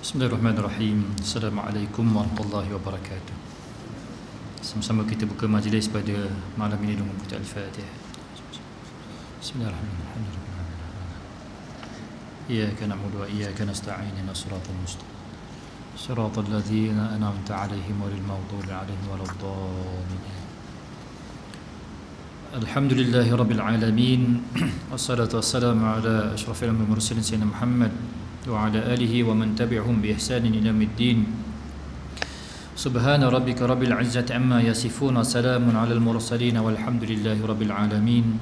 Bismillahirrahmanirrahim. Assalamualaikum warahmatullahi wabarakatuh. Sama-sama kita buka majlis pada malam ini dengan membaca Al-Fatihah. Bismillahirrahmanirrahim. Iyyaka na'budu wa iyyaka nasta'in. Ihdinas siratal mustaqim. Siratal ladzina an'amta 'alaihim ghairil maghdubi 'alaihim waladdallin. Alhamdulillahirabbil alamin. Wassalatu wassalamu ala asyrafil mursalin sayyidina Muhammad wa ala alihi wa man tabi'ahum bi ihsanin ila yaumiddin. Subhana rabbika rabbil izzati amma yasifun wa salamun alal mursalin walhamdulillahi rabbil alamin.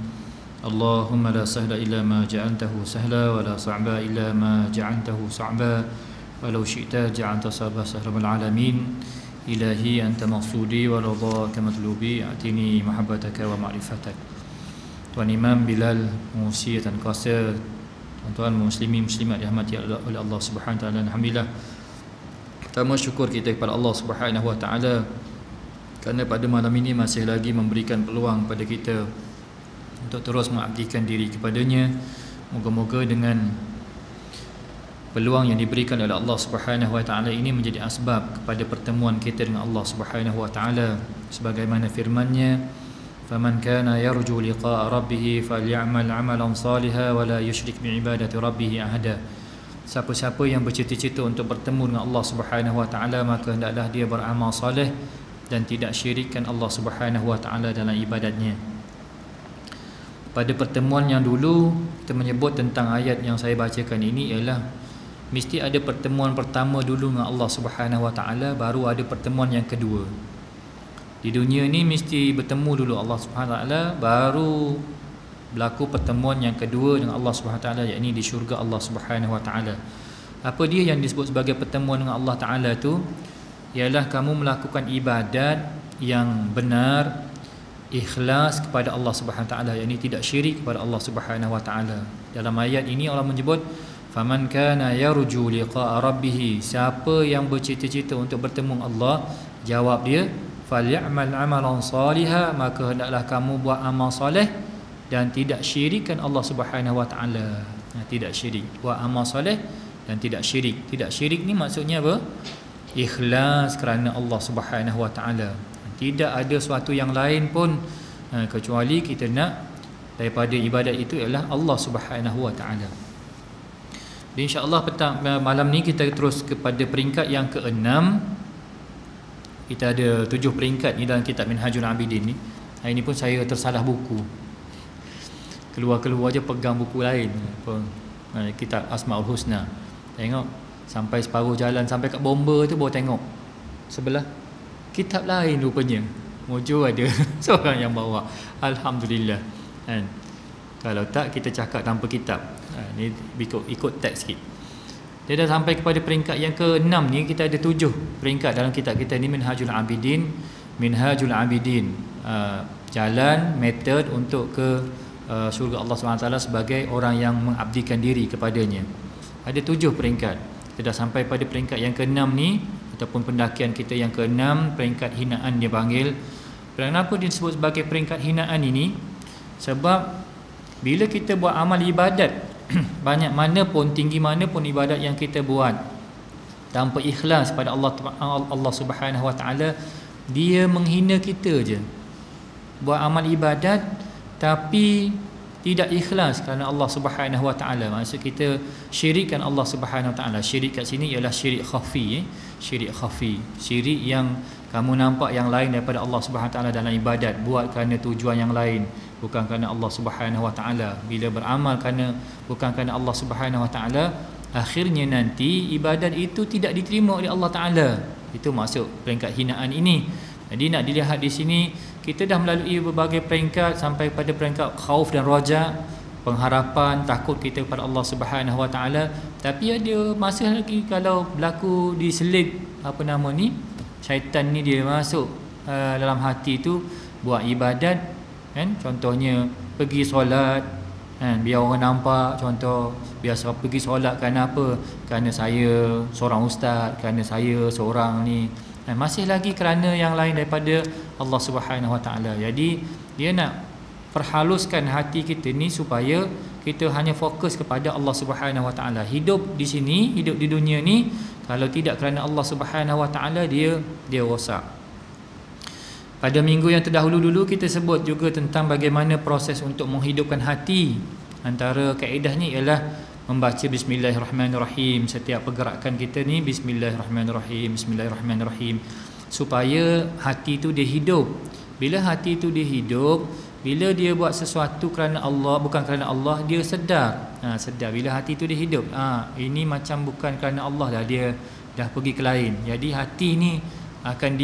Allahumma la sahla illa ma ja'altahu sahla wa la sa'ba illa ma ja'altahu sa'ba walau syi'ta ja'alta sabah sahral alamin. Ilahi anta maqsudi wa ridhaka matlubi atini mahabbataka wa ma'rifatak. Tuan Imam Bilal Musi dan Qasir, tuan-tuan muslimin muslimat dirahmati oleh Allah Subhanahu wa taala. Alhamdulillah. Pertama syukur kita kepada Allah Subhanahu wa taala kerana pada malam ini masih lagi memberikan peluang pada kita untuk terus mengabdikan diri kepadanya. Moga-moga dengan peluang yang diberikan oleh Allah Subhanahu wa taala ini menjadi asbab kepada pertemuan kita dengan Allah Subhanahu wa taala sebagaimana firman-Nya, "Faman kana yarju liqa'a rabbih falyamal 'amalan salihan wa la yusyrik bi'ibadati rabbih ahada." Siapa-siapa yang bercita-cita untuk bertemu dengan Allah Subhanahu wa taala, maka hendaklah dia beramal soleh dan tidak syirikkan Allah Subhanahu wa taala dalam ibadatnya. Pada pertemuan yang dulu kita menyebut tentang ayat yang saya bacakan ini ialah mesti ada pertemuan pertama dulu dengan Allah Subhanahu wa taala, baru ada pertemuan yang kedua. Di dunia ni mesti bertemu dulu Allah Subhanahu wa taala, baru berlaku pertemuan yang kedua dengan Allah Subhanahu wa taala, yakni di syurga Allah Subhanahu wa taala. Apa dia yang disebut sebagai pertemuan dengan Allah taala tu? Ialah kamu melakukan ibadat yang benar, ikhlas kepada Allah Subhanahu wa taala, yakni tidak syirik kepada Allah Subhanahu wa taala. Dalam ayat ini Allah menyebut faman kana yarju liqa'a rabbih, siapa yang bercita-cita untuk bertemu Allah, jawab dia falyamal 'amalan salihan, maka hendaklah kamu buat amal soleh dan tidak syirikkan Allah Subhanahu wa taala. Tidak syirik, buat amal soleh dan tidak syirik. Tidak syirik ni maksudnya apa? Ikhlas kerana Allah Subhanahu wa taala. Tidak ada sesuatu yang lain pun kecuali kita nak daripada ibadat itu ialah Allah Subhanahu wa taala. InsyaAllah malam ni kita terus kepada peringkat yang ke-6. Kita ada 7 peringkat ni dalam kitab Minhajul Abidin ni. Hari ni pun saya tersalah buku. Keluar-keluar je pegang buku lain. Kitab Asmaul Husna. Tengok sampai separuh jalan, sampai kat bomba tu baru tengok sebelah kitab lain rupanya. Mojo ada seorang yang bawa. Alhamdulillah. Kan? Kalau tak kita cakap tanpa kitab. Ni ikut teks sikit. Dia dah sampai kepada peringkat yang ke-6 ni. Kita ada 7 peringkat dalam kitab kita ni, Minhajul Abidin. Minhajul Abidin, jalan, metod untuk ke syurga Allah SWT sebagai orang yang mengabdikan diri kepadanya. Ada 7 peringkat. Kita dah sampai pada peringkat yang ke-6 ni, ataupun pendakian kita yang ke-6, peringkat hinaan dia panggil. Kenapa dia disebut sebagai peringkat hinaan ini? Sebab bila kita buat amal ibadat, banyak mana pun, tinggi mana pun ibadat yang kita buat, tanpa ikhlas pada Allah Subhanahu wa taala, dia menghina kita je. Buat amal ibadat tapi tidak ikhlas kerana Allah Subhanahu wa taala. Maksud kita syirikkan Allah Subhanahu wa taala. Syirik kat sini ialah syirik khafi, syirik khafi. Syirik yang kamu nampak yang lain daripada Allah Subhanahu wa taala dalam ibadat, buat kerana tujuan yang lain, bukan kerana Allah Subhanahu wa taala. Bila beramal kerana bukan kerana Allah Subhanahu wa taala, akhirnya nanti ibadat itu tidak diterima oleh Allah taala. Itu maksud peringkat hinaan ini. Jadi nak dilihat di sini, kita dah melalui berbagai peringkat sampai pada peringkat khauf dan raja, pengharapan, takut kita kepada Allah Subhanahu wa taala. Tapi ada masa lagi kalau berlaku diselit syaitan ni dia masuk dalam hati tu, buat ibadat kan, contohnya pergi solat kan, biar orang nampak. Contoh biasa pergi solat kerana apa? Kerana saya seorang ustaz, kerana saya seorang ni kan, masih lagi kerana yang lain daripada Allah Subhanahu wa taala. Jadi dia nak perhaluskan hati kita ni supaya kita hanya fokus kepada Allah Subhanahu Wa Taala. Hidup di sini, hidup di dunia ni, kalau tidak kerana Allah Subhanahu Wa Taala, dia rosak. Pada minggu yang terdahulu dulu kita sebut juga tentang bagaimana proses untuk menghidupkan hati. Antara kaedahnya ialah membaca bismillahirrahmanirrahim. Setiap pergerakan kita ni bismillahirrahmanirrahim, bismillahirrahmanirrahim, supaya hati tu dia hidup. Bila hati tu dia hidup, bila dia buat sesuatu kerana Allah, bukan kerana Allah, dia sedar. Sedar bila hati tu dia hidup. Ini macam bukan kerana Allah dah, dia dah pergi ke lain. Jadi hati ni akan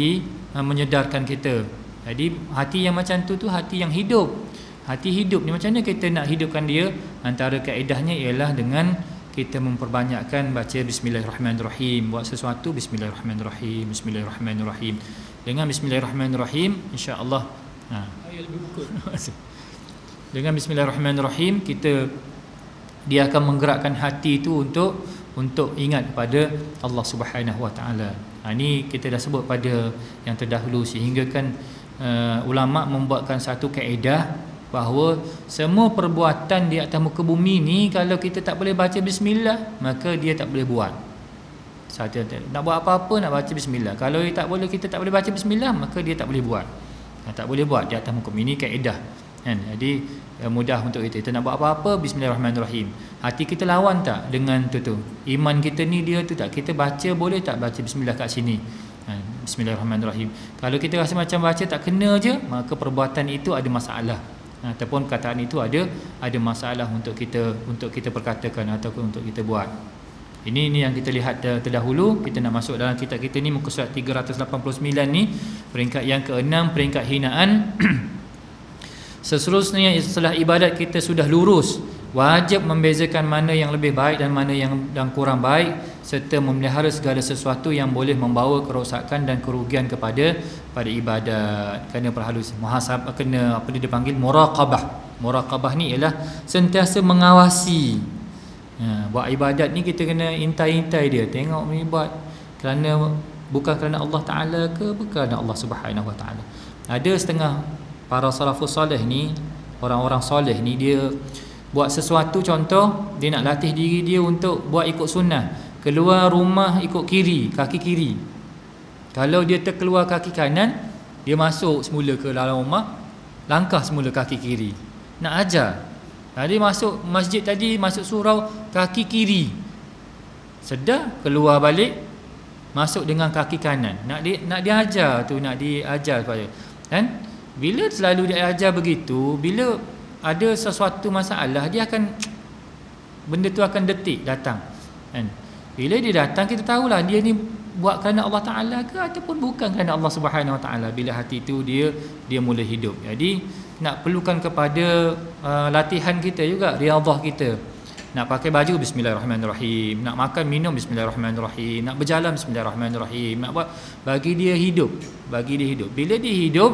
menyedarkan kita. Jadi hati yang macam tu hati yang hidup. Hati hidup ni macam mana kita nak hidupkan dia? Antara kaedahnya ialah dengan kita memperbanyakkan baca bismillahirrahmanirrahim. Buat sesuatu bismillahirrahmanirrahim, bismillahirrahmanirrahim. Dengan bismillahirrahmanirrahim, insya-Allah dengan bismillahirrahmanirrahim dia akan menggerakkan hati itu untuk ingat kepada Allah Subhanahu Wa Taala. Ini kita dah sebut pada yang terdahulu, sehingga kan ulama membuatkan satu kaedah bahawa semua perbuatan di atas muka bumi ni, kalau kita tak boleh baca bismillah, maka dia tak boleh buat. Nak buat apa-apa nak baca bismillah. Kalau kita tak boleh baca bismillah, maka dia tak boleh buat. Tak boleh buat di atas muka bumi. Ini kaedah kan? Jadi mudah untuk kita nak buat apa-apa bismillahirrahmanirrahim. Hati kita lawan tak dengan tu iman kita ni, dia tu tak, kita baca boleh tak baca bismillah kat sini, bismillahirrahmanirrahim. Kalau kita rasa macam baca tak kena je, maka perbuatan itu ada masalah, ataupun perkataan itu ada masalah untuk kita perkatakan ataupun untuk kita buat. Ini yang kita lihat terdahulu. Kita nak masuk dalam kitab kita ni, muka surat 389 ni, peringkat yang ke-6, peringkat hinaan. Seterusnya, setelah ibadat kita sudah lurus, wajib membezakan mana yang lebih baik dan mana yang kurang baik, serta memelihara segala sesuatu yang boleh membawa kerosakan dan kerugian pada ibadat. Kena perhalus muhasabah, kena apa dia dipanggil muraqabah. Muraqabah ni ialah sentiasa mengawasi. Buat ibadat ni kita kena intai-intai dia, tengok ni buat bukan kerana Allah Ta'ala ke, bukan kerana Allah Subhanahu Wa Ta'ala. Ada setengah para salafus soleh ni, orang-orang soleh ni, dia buat sesuatu, contoh dia nak latih diri dia untuk buat ikut sunnah, keluar rumah ikut kaki kiri. Kalau dia terkeluar kaki kanan, dia masuk semula ke dalam rumah, langkah semula kaki kiri. Nak ajar. Tadi masuk masjid, tadi masuk surau kaki kiri, sedar keluar balik masuk dengan kaki kanan. Nak diajar tu, nak diajar supaya kan, bila selalu dia ajar begitu, bila ada sesuatu masalah, dia akan, benda tu akan detik datang kan. Bila dia datang, kita tahulah dia ni buat kerana Allah Ta'ala ke ataupun bukan kerana Allah Subhanahu Wa Ta'ala. Bila hati tu dia mula hidup. Jadi nak perlukan kepada latihan kita juga, riyadhah kita. Nak pakai baju bismillahirrahmanirrahim, nak makan minum bismillahirrahmanirrahim, nak berjalan bismillahirrahmanirahim, nak buat, bagi dia hidup. Bila dia hidup,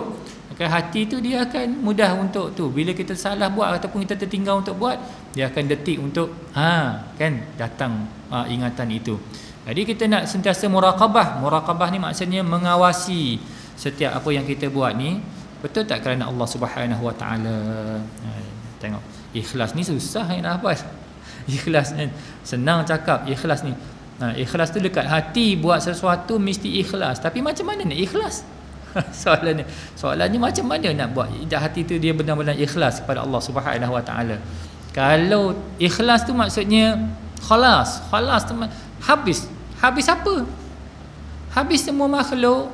maka hati tu dia akan mudah untuk tu. Bila kita salah buat ataupun kita tertinggal untuk buat, dia akan detik untuk kan datang ingatan itu. Jadi kita nak sentiasa muraqabah. Muraqabah ni maksudnya mengawasi setiap apa yang kita buat ni betul tak kerana Allah Subhanahu Wa Ta'ala. Tengok, ikhlas ni susah nak hafal. Ikhlas kan senang cakap, ikhlas ni. Ikhlas tu dekat hati, buat sesuatu mesti ikhlas. Tapi macam mana nak ikhlas? Soalannya macam mana nak buat hati tu dia benar-benar ikhlas kepada Allah Subhanahu Wa Ta'ala. Kalau ikhlas tu maksudnya khalas tu habis apa? Habis semua makhluk,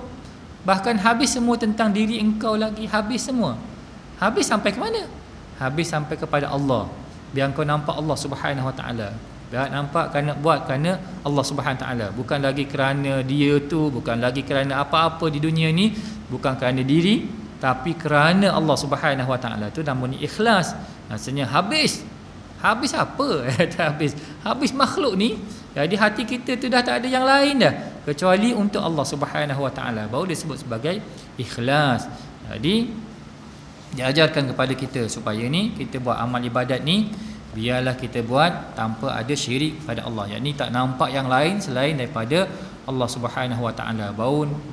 bahkan habis semua tentang diri engkau lagi, habis semua. Habis sampai ke mana? Habis sampai kepada Allah. Biar kau nampak Allah Subhanahu Wa Ta'ala. Biar nampak buat kerana Allah Subhanahu Wa Ta'ala, bukan lagi kerana dia tu, bukan lagi kerana apa-apa di dunia ni, bukan kerana diri, tapi kerana Allah Subhanahu Wa Ta'ala. Tu namanya ikhlas. Maksudnya habis apa? habis makhluk ni. Jadi hati kita tu dah tak ada yang lain dah kecuali untuk Allah Subhanahu Wa Ta'ala. Baru disebut sebagai ikhlas. Jadi diajarkan kepada kita supaya ni kita buat amal ibadat ni, biarlah kita buat tanpa ada syirik pada Allah. Yang ni tak nampak yang lain selain daripada Allah Subhanahu Wa Ta'ala.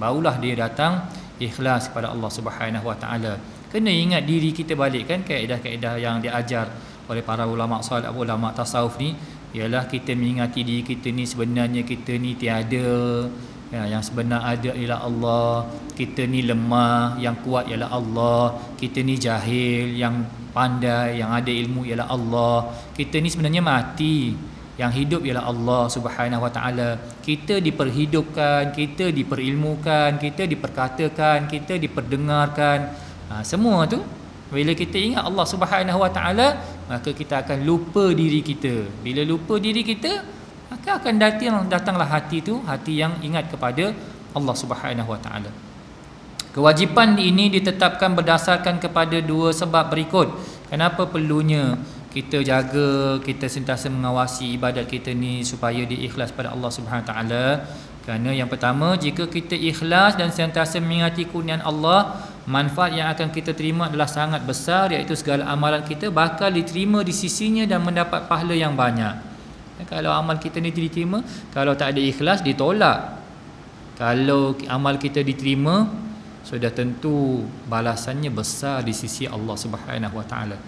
Barulah dia datang ikhlas kepada Allah Subhanahu Wa Ta'ala. Kena ingat diri kita balik kan, kaedah-kaedah yang diajar oleh para ulama salih, ulama tasawuf ni, ialah kita mengingati diri kita ni sebenarnya kita ni tiada, yang sebenar ada ialah Allah, kita ni lemah, yang kuat ialah Allah, kita ni jahil, yang pandai, yang ada ilmu ialah Allah, kita ni sebenarnya mati, yang hidup ialah Allah Subhanahu Wa Taala. Kita diperhidupkan, kita diperilmukan, kita diperkatakan, kita diperdengarkan. Semua tu bila kita ingat Allah Subhanahu Wa Taala, maka kita akan lupa diri kita. Bila lupa diri kita, maka akan datanglah hati tu, hati yang ingat kepada Allah Subhanahu Wa Taala. Kewajipan ini ditetapkan berdasarkan kepada dua sebab berikut. Kenapa perlunya kita jaga, kita sentiasa mengawasi ibadat kita ni supaya dia ikhlas pada Allah Subhanahu Wa Taala? Kerana yang pertama, jika kita ikhlas dan sentiasa mengingati kurniaan Allah, manfaat yang akan kita terima adalah sangat besar, iaitu segala amalan kita bakal diterima di sisinya dan mendapat pahala yang banyak. Kalau amal kita ni diterima, kalau tak ada ikhlas ditolak. Kalau amal kita diterima, sudah tentu balasannya besar di sisi Allah Subhanahu Wa Taala.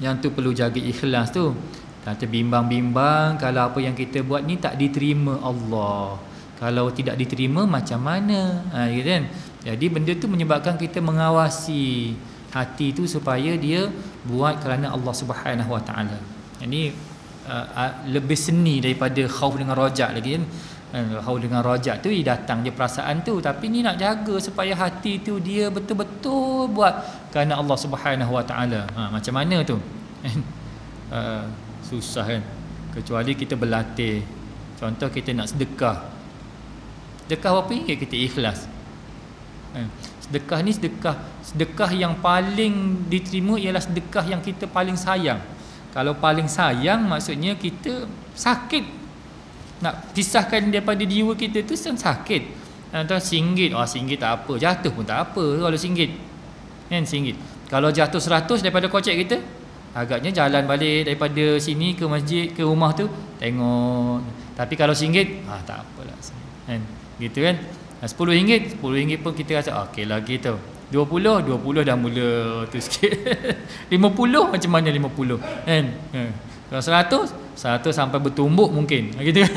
Yang tu perlu jaga ikhlas tu. Tak terbimbang-bimbang kalau apa yang kita buat ni tak diterima Allah. Kalau tidak diterima macam mana? Gitu kan? Jadi benda tu menyebabkan kita mengawasi hati tu supaya dia buat kerana Allah Subhanahu Wa Taala. Ini lebih seni daripada khauf dengan rajak lagi kan. Khauf dengan rajak tu datang je perasaan tu, tapi ni nak jaga supaya hati tu dia betul-betul buat kerana Allah Subhanahu Wa Taala. Macam mana tu? Susah kan, kecuali kita berlatih. Contoh kita nak sedekah, sedekah berapa ringgit kita ikhlas. Sedekah ni sedekah yang paling diterima ialah sedekah yang kita paling sayang. Kalau paling sayang maksudnya kita sakit, nak pisahkan daripada jiwa kita tu sakit. Contoh RM1, RM1 tak apa, jatuh pun tak apa kalau RM1 kan, RM1. Kalau jatuh 100 daripada kocek kita, agaknya jalan balik daripada sini ke masjid, ke rumah tu, tengok. Tapi kalau RM1, tak apalah kan, gitu kan. RM10 pun kita rasa okey lagi tu. 20 dah mula tu sikit. 50 macam mana 50 kan. Kalau 100 sampai bertumbuk mungkin, gitu kan.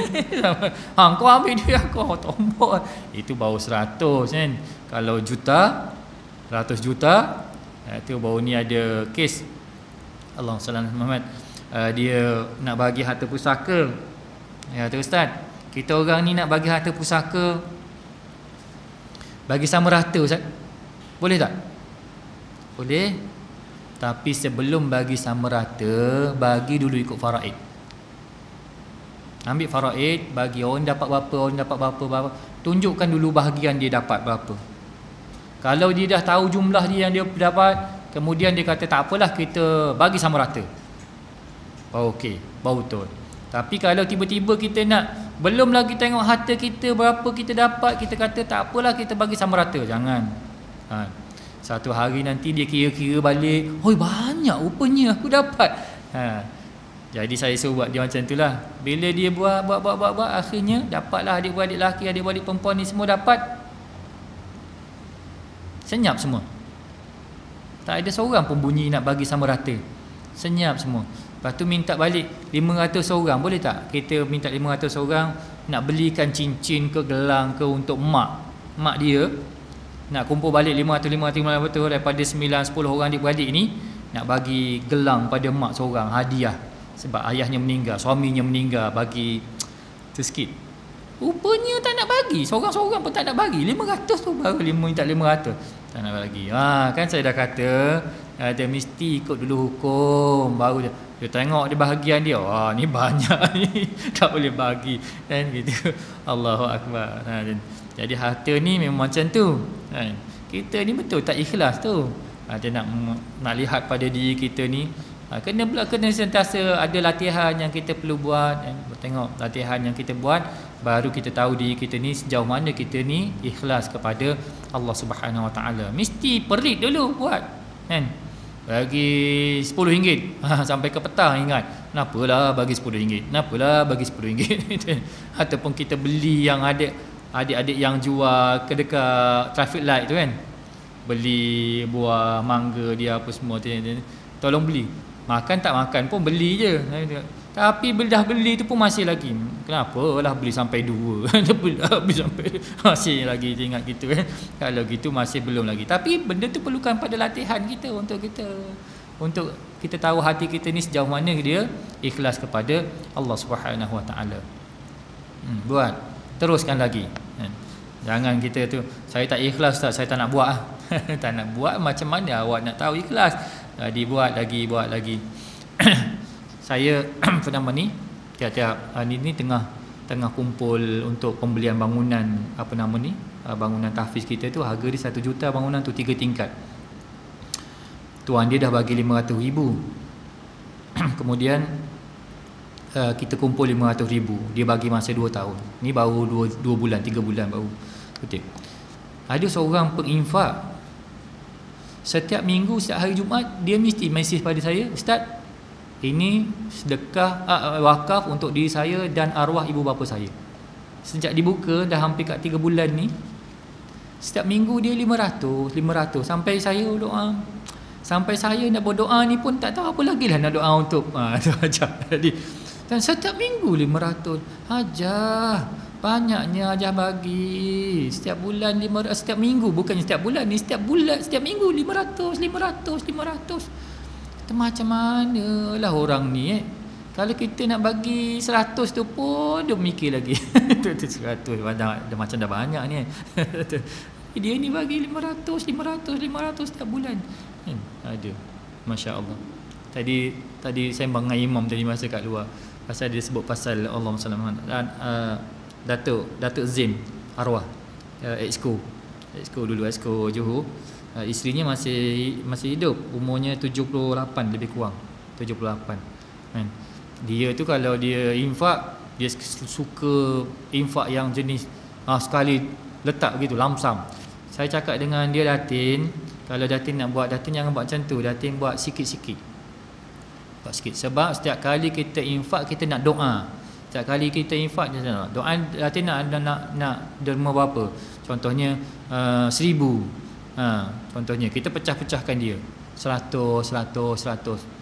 Kau ambil dia, kau tombok, itu baru 100 kan. Kalau juta, 100 juta, itu baru ni ada kes Allahumma salli ala Muhammad, dia nak bagi harta pusaka. Ya tu ustaz, kita orang ni nak bagi harta pusaka, bagi sama rata ustaz, boleh tak? Boleh. Tapi sebelum bagi sama rata, bagi dulu ikut faraid. Ambil faraid, bagi orang dapat berapa, orang dapat berapa. Tunjukkan dulu bahagian dia dapat berapa. Kalau dia dah tahu jumlah dia yang dia dapat, kemudian dia kata tak apalah kita bagi sama rata, baru okey, baru betul. Tapi kalau tiba-tiba kita nak, belum lagi tengok harta kita berapa kita dapat, kita kata tak apalah kita bagi sama rata, jangan. Satu hari nanti dia kira-kira balik, hoi banyak rupanya aku dapat. Jadi saya suruh buat dia macam itulah. Bila dia buat, akhirnya dapatlah adik-beradik lelaki, adik-beradik perempuan ni semua dapat. Senyap semua. Tak ada seorang pun bunyi nak bagi sama rata. Senyap semua. Lepas tu minta balik 500 orang, boleh tak? Kita minta 500 orang nak belikan cincin ke gelang ke untuk mak dia. Nak kumpul balik 500 daripada 9-10 orang adik-beradik ni, nak bagi gelang pada mak seorang, hadiah. Sebab ayahnya meninggal, suaminya meninggal, bagi tu sikit. Rupanya tak nak bagi, seorang-seorang pun tak nak bagi. 500 tu baru minta 500, tak nak bagi. Kan saya dah kata, dia mesti ikut dulu hukum, baru dia tengok dia bahagian dia, ni banyak ni, tak boleh bagi kan, gitu. Allahu Akbar. Jadi harta ni memang macam tu kan. Kita ni betul tak ikhlas tu. Dia nak lihat pada diri kita ni, kena sentiasa ada latihan yang kita perlu buat kan. Tengok latihan yang kita buat, baru kita tahu diri kita ni sejauh mana kita ni ikhlas kepada Allah Subhanahu Wa Taala. Mesti perit dulu buat kan. Bagi RM10 sampai ke petang ingat, kenapalah bagi RM10, kenapalah bagi RM10. Ataupun kita beli yang adik-adik yang jual ke dekat traffic light tu kan, beli buah mangga dia apa semua tu, tolong beli Makan tak makan pun beli je. Tapi dah beli tu pun masih lagi. Kenapa lah beli sampai 2? Beli sampai masih lagi ingat gitu kan. Kalau gitu masih belum lagi. Tapi benda tu perlukan pada latihan kita untuk kita tahu hati kita ni sejauh mana dia ikhlas kepada Allah Subhanahu Wa Taala. Buat, teruskan lagi. Jangan kita tu, saya tak ikhlas tak, saya tak nak buat. Tak nak buat, macam mana awak nak tahu ikhlas? Jadi buat lagi. Saya pernah ni tiap-tiap ni tengah kumpul untuk pembelian bangunan bangunan tahfiz kita tu, harga dia 1 juta bangunan tu 3 tingkat. Tuan dia dah bagi 500,000. Kemudian kita kumpul 500,000, dia bagi masa 2 tahun. Ni baru 2 bulan 3 bulan baru. Betul. Ada seorang penginfak, setiap minggu, setiap hari Jumaat dia mesti mesej pada saya, "Ustaz, ini sedekah wakaf untuk diri saya dan arwah ibu bapa saya." Sejak dibuka dah hampir kat 3 bulan ni, setiap minggu dia 500 sampai saya doa. Sampai saya nak berdoa ni pun tak tahu apa lagi lah nak doa untuk tu aja. Jadi dan setiap minggu 500. Hajah, banyaknya Hajah bagi. Setiap bulan 500, setiap minggu, bukannya setiap bulan ni, setiap minggu 500. Macam mana lah orang ni Kalau kita nak bagi 100 tu pun dia mikir lagi. 100 dah macam dah banyak ni. Dia ni bagi 500 setiap bulan. Ada. Masya-Allah. Tadi sembang dengan imam tadi masa kat luar. Pasal dia sebut pasal Allah SWT dan Datuk Zain arwah exco dulu, exco Johor. Isterinya masih hidup, umurnya 78 lebih kurang. 78. Kan. Dia tu kalau dia infak, dia suka infak yang jenis sekali letak gitu, lamsam. Saya cakap dengan dia, Datin, kalau Datin nak buat, Datin jangan buat macam tu, Datin buat sikit-sikit. Sebab setiap kali kita infak, kita nak doa. Setiap kali kita infak, doa, Datin nak derma berapa? Contohnya 1,000. Contohnya kita pecah-pecahkan dia 100.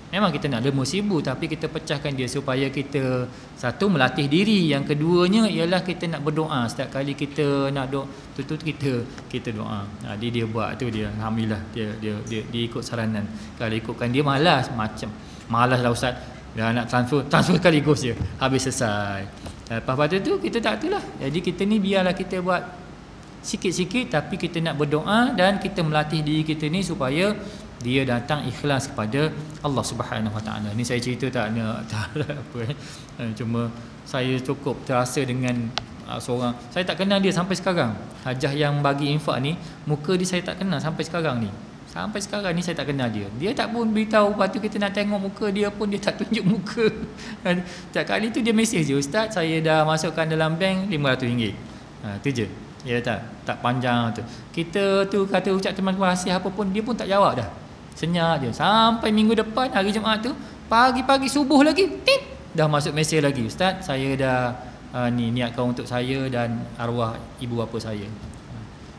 Memang kita nak derma 1,000, tapi kita pecahkan dia supaya kita, satu, melatih diri. Yang keduanya ialah kita nak berdoa. Setiap kali kita nak doa tu kita doa. Jadi dia buat tu, dia alhamdulillah dia ikut saranan. Kalau ikutkan dia malas lah ustaz. Dah nak transfer sekaligus je, habis selesai. Lepas tu kita tak itulah. Jadi kita ni biarlah kita buat sikit-sikit, tapi kita nak berdoa dan kita melatih diri kita ni supaya dia datang ikhlas kepada Allah Subhanahu Wa Taala. Ni saya cerita tak apa. Cuma saya cukup terasa dengan seorang, saya tak kenal dia sampai sekarang. Hajah yang bagi infak ni, muka dia saya tak kenal sampai sekarang ni. Sampai sekarang ni saya tak kenal dia. Dia tak pun beritahu, lepas tu kita nak tengok muka dia pun dia tak tunjuk muka. Setiap kali tu dia mesej je, "Ustaz, saya dah masukkan dalam bank RM500." Tu je. Ya tak panjang tu. Kita tu kata ucap terima kasih apa pun, dia pun tak jawab dah. Senyap je. Sampai minggu depan hari Jumaat tu, pagi-pagi subuh lagi, dah masuk mesej lagi, "Ustaz, saya dah niatkan untuk saya dan arwah ibu bapa saya."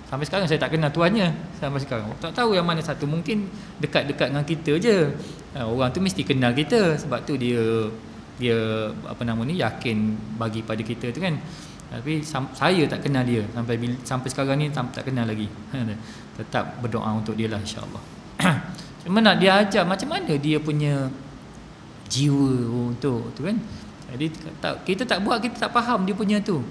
Sampai sekarang saya tak kenal tuannya. Sampai sekarang tak tahu yang mana satu. Mungkin dekat-dekat dengan kita je. Orang tu mesti kenal kita, sebab tu dia yakin bagi pada kita tu kan. Tapi saya tak kenal dia sampai sekarang ni, tak kenal lagi. Tetap berdoa untuk dia lah, insya-Allah. Cuma nak dia ajar macam mana dia punya jiwa untuk tu kan. Jadi kita tak buat, kita tak faham dia punya tu.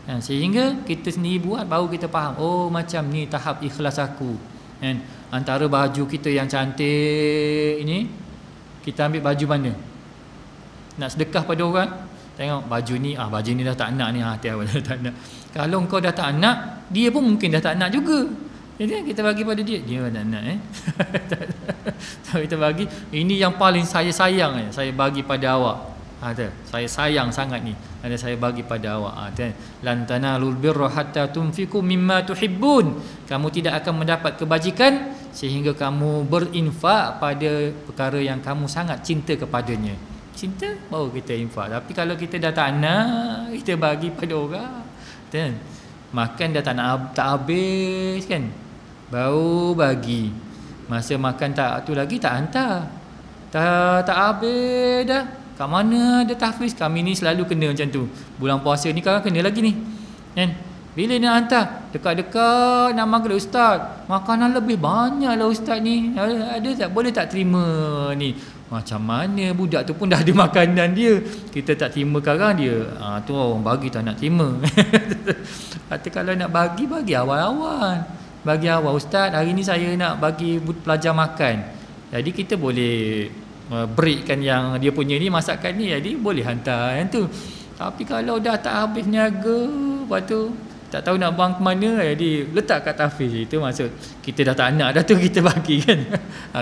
Sehingga kita sendiri buat, baru kita faham, oh macam ni tahap ikhlas aku. Kan? Antara baju kita yang cantik ini, kita ambil baju mana? Nak sedekah pada orang, tengok baju ni dah tak nak ni, hati awak dah tak nak. Kalau kau dah tak nak, dia pun mungkin dah tak nak juga. Jadi kita bagi pada dia tak nak kita bagi, ini yang paling saya sayang, saya bagi pada awak. Saya sayang sangat ni, saya bagi pada awak. Lan tanalul birra hatta tunfiqu mimma tuhibbun. Kamu tidak akan mendapat kebajikan sehingga kamu berinfak pada perkara yang kamu sangat cinta kepadanya. Cinta baru kita infak. Tapi kalau kita dah tak nak, kita bagi pada orang, makan dah tak habis kan, baru bagi. Masa makan tak tu lagi tak hantar. Tak habis dah. Kat mana ada tahfiz? Kami ni selalu kena macam tu. Bulan puasa ni kan kena lagi ni. Kan? Bila nak hantar? Dekat-dekat nak maghrib, ustaz, makanan lebih banyak lah ustaz ni. Ada tak? Boleh tak terima ni? Macam mana budak tu pun dah ada makanan dia. Kita tak terima sekarang dia. Tu orang bagi tak nak terima. Kata kalau nak bagi awal-awal. Bagi awal, ustaz, hari ni saya nak bagi pelajar makan. Jadi kita boleh breakkan yang dia punya ni masakan ni, jadi boleh hantar yang tu. Tapi kalau dah tak habis niaga, lepas tu tak tahu nak buang ke mana, jadi letak kat tahfiz. Itu maksud kita dah tak nak dah tu, kita bagi kan.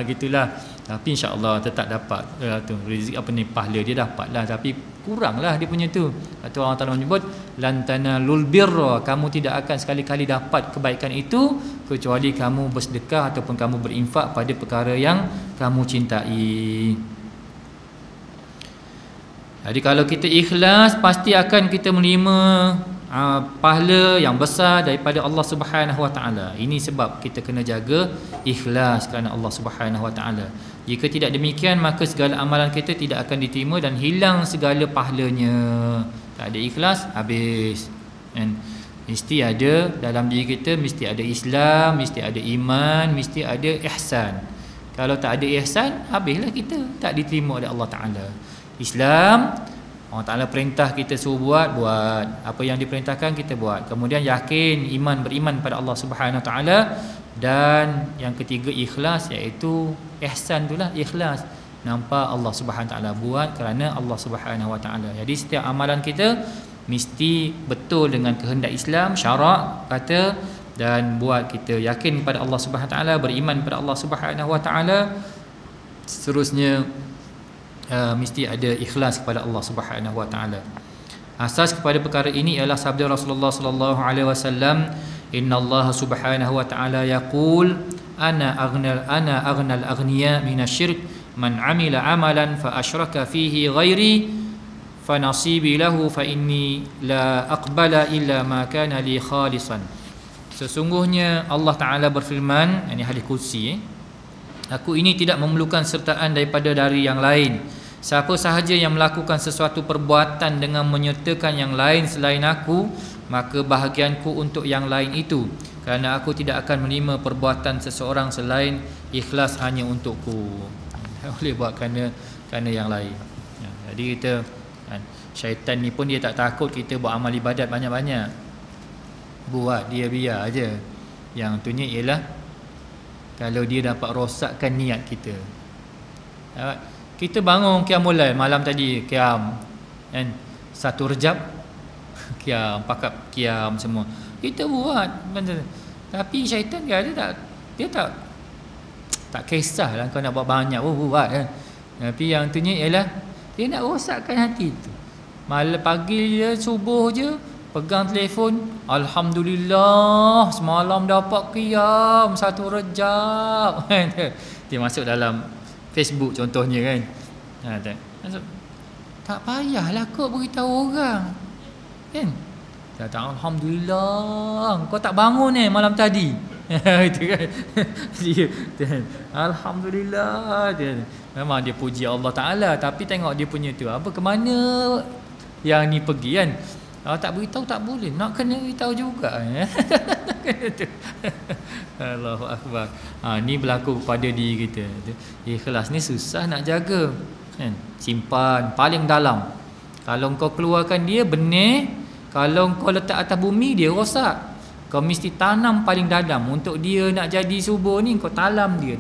Gitulah. Tapi insya-Allah tetap dapat tu rezeki, apa ni, pahala dia dapat lah, tapi kuranglah dia punya tu. Atau Allah Taala menyebut lan tanalul birra, kamu tidak akan sekali-kali dapat kebaikan itu kecuali kamu bersedekah ataupun kamu berinfak pada perkara yang kamu cintai. Jadi kalau kita ikhlas, pasti akan kita menerima pahala yang besar daripada Allah Subhanahu Wa Taala. Ini sebab kita kena jaga ikhlas kerana Allah Subhanahu Wa Taala. Jika tidak demikian, maka segala amalan kita tidak akan diterima dan hilang segala pahalanya. Tak ada ikhlas, habis. And mesti ada dalam diri kita, mesti ada Islam, mesti ada iman, mesti ada ihsan. Kalau tak ada ihsan, habislah kita, tak diterima oleh Allah Taala. Islam, Allah Ta'ala perintah kita suruh buat apa yang diperintahkan kita buat. Kemudian yakin, beriman pada Allah Subhanahu Wa Ta'ala. Dan yang ketiga ikhlas, iaitu ihsan itulah ikhlas. Nampak Allah Subhanahu Wa Ta'ala buat kerana Allah Subhanahu Wa Ta'ala. Jadi setiap amalan kita mesti betul dengan kehendak Islam, syarak kata, dan buat kita yakin pada Allah Subhanahu Wa Ta'ala, beriman pada Allah Subhanahu Wa Ta'ala. Seterusnya mesti ada ikhlas kepada Allah Subhanahu Wa Taala. Asas kepada perkara ini ialah sabda Rasulullah sallallahu alaihi wasallam, innallaha subhanahu wa ta'ala yaqul ana aghnal aghniya minasyirk man amila amalan fa asyraka fihi ghairi fa nasibi lahu fa inni la aqbala illa ma kana li khalisan. Sesungguhnya Allah Taala berfirman, ini hadis qudsi, aku ini tidak memerlukan sertaan daripada dari yang lain. Siapa sahaja yang melakukan sesuatu perbuatan dengan menyertakan yang lain selain aku, maka bahagianku untuk yang lain itu, kerana aku tidak akan menerima perbuatan seseorang selain ikhlas hanya untukku. Tak boleh buat kerana yang lain. Jadi kita kan, syaitan ni pun dia tak takut kita buat amal ibadat banyak-banyak. Buat dia biar aja. Yang tunya ialah kalau dia dapat rosakkan niat kita. Kita bangun qiyamul lail malam tadi, qiyam kan, 1 Rejab qiyam, pakap qiyam semua kita buat. Tapi syaitan dia tak kisahlah kau nak buat banyak buat kan. Tapi yang tunya ialah dia nak rosakkan hati tu. Malam pagi dia subuh je pegang telefon, alhamdulillah semalam dapat qiyam 1 Rejab. Dia masuk dalam Facebook contohnya kan. Tak payahlah kau beritahu orang. Kan? Kata alhamdulillah kau tak bangun malam tadi. Itu kan. Alhamdulillah dia. Memang dia puji Allah Taala, tapi tengok dia punya tu apa ke mana yang ni pergi kan. Kalau tak beritahu tak boleh, nak kena beritahu juga. Allahu Akbar. Ni berlaku pada diri kita. Ikhlas ni susah nak jaga kan? Simpan paling dalam. Kalau kau keluarkan dia benih, kalau kau letak atas bumi dia rosak. Kau mesti tanam paling dalam. Untuk dia nak jadi subur ni, kau tanam dia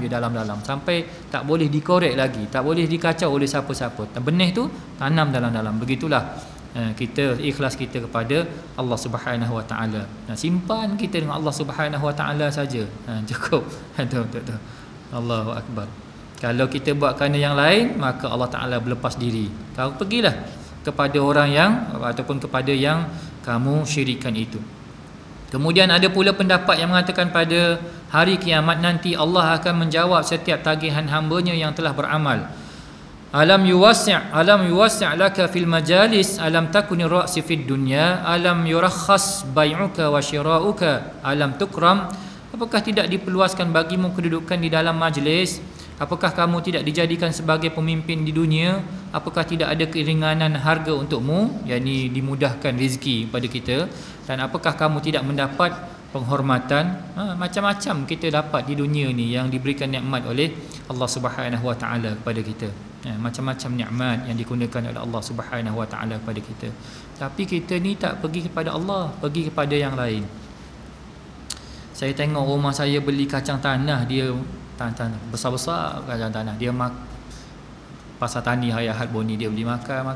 dalam-dalam sampai tak boleh dikorek lagi, tak boleh dikacau oleh siapa-siapa. Benih tu tanam dalam-dalam. Begitulah kita ikhlas kita kepada Allah Subhanahu Wa Taala. Simpan kita dengan Allah Subhanahu Wa Taala saja. Cukup. Betul. Allahu Akbar. Kalau kita buat kerana yang lain, maka Allah Taala berlepas diri. Kau pergilah kepada orang yang ataupun kepada yang kamu syirikkan itu. Kemudian ada pula pendapat yang mengatakan pada hari kiamat nanti Allah akan menjawab setiap tagihan hamba-Nya yang telah beramal. Alam yuwassi' laka fil majalis, alam takuni ra'si fid dunya, alam yurakhas bai'uka wa syira'uka, alam tukram. Apakah tidak diperluaskan bagimu kedudukan di dalam majlis? Apakah kamu tidak dijadikan sebagai pemimpin di dunia? Apakah tidak ada keringanan harga untukmu, yakni dimudahkan rezeki pada kita? Dan apakah kamu tidak mendapat penghormatan? Macam-macam kita dapat di dunia ni yang diberikan nikmat oleh Allah Subhanahu Wa Taala kepada kita. Macam-macam nikmat yang digunakan oleh Allah Subhanahu Wa Taala kepada kita. Tapi kita ni tak pergi kepada Allah, pergi kepada yang lain. Saya tengok rumah saya beli kacang tanah, dia tanah besar-besar kacang tanah, dia pasar tani Hayat Boni, dia beli makan.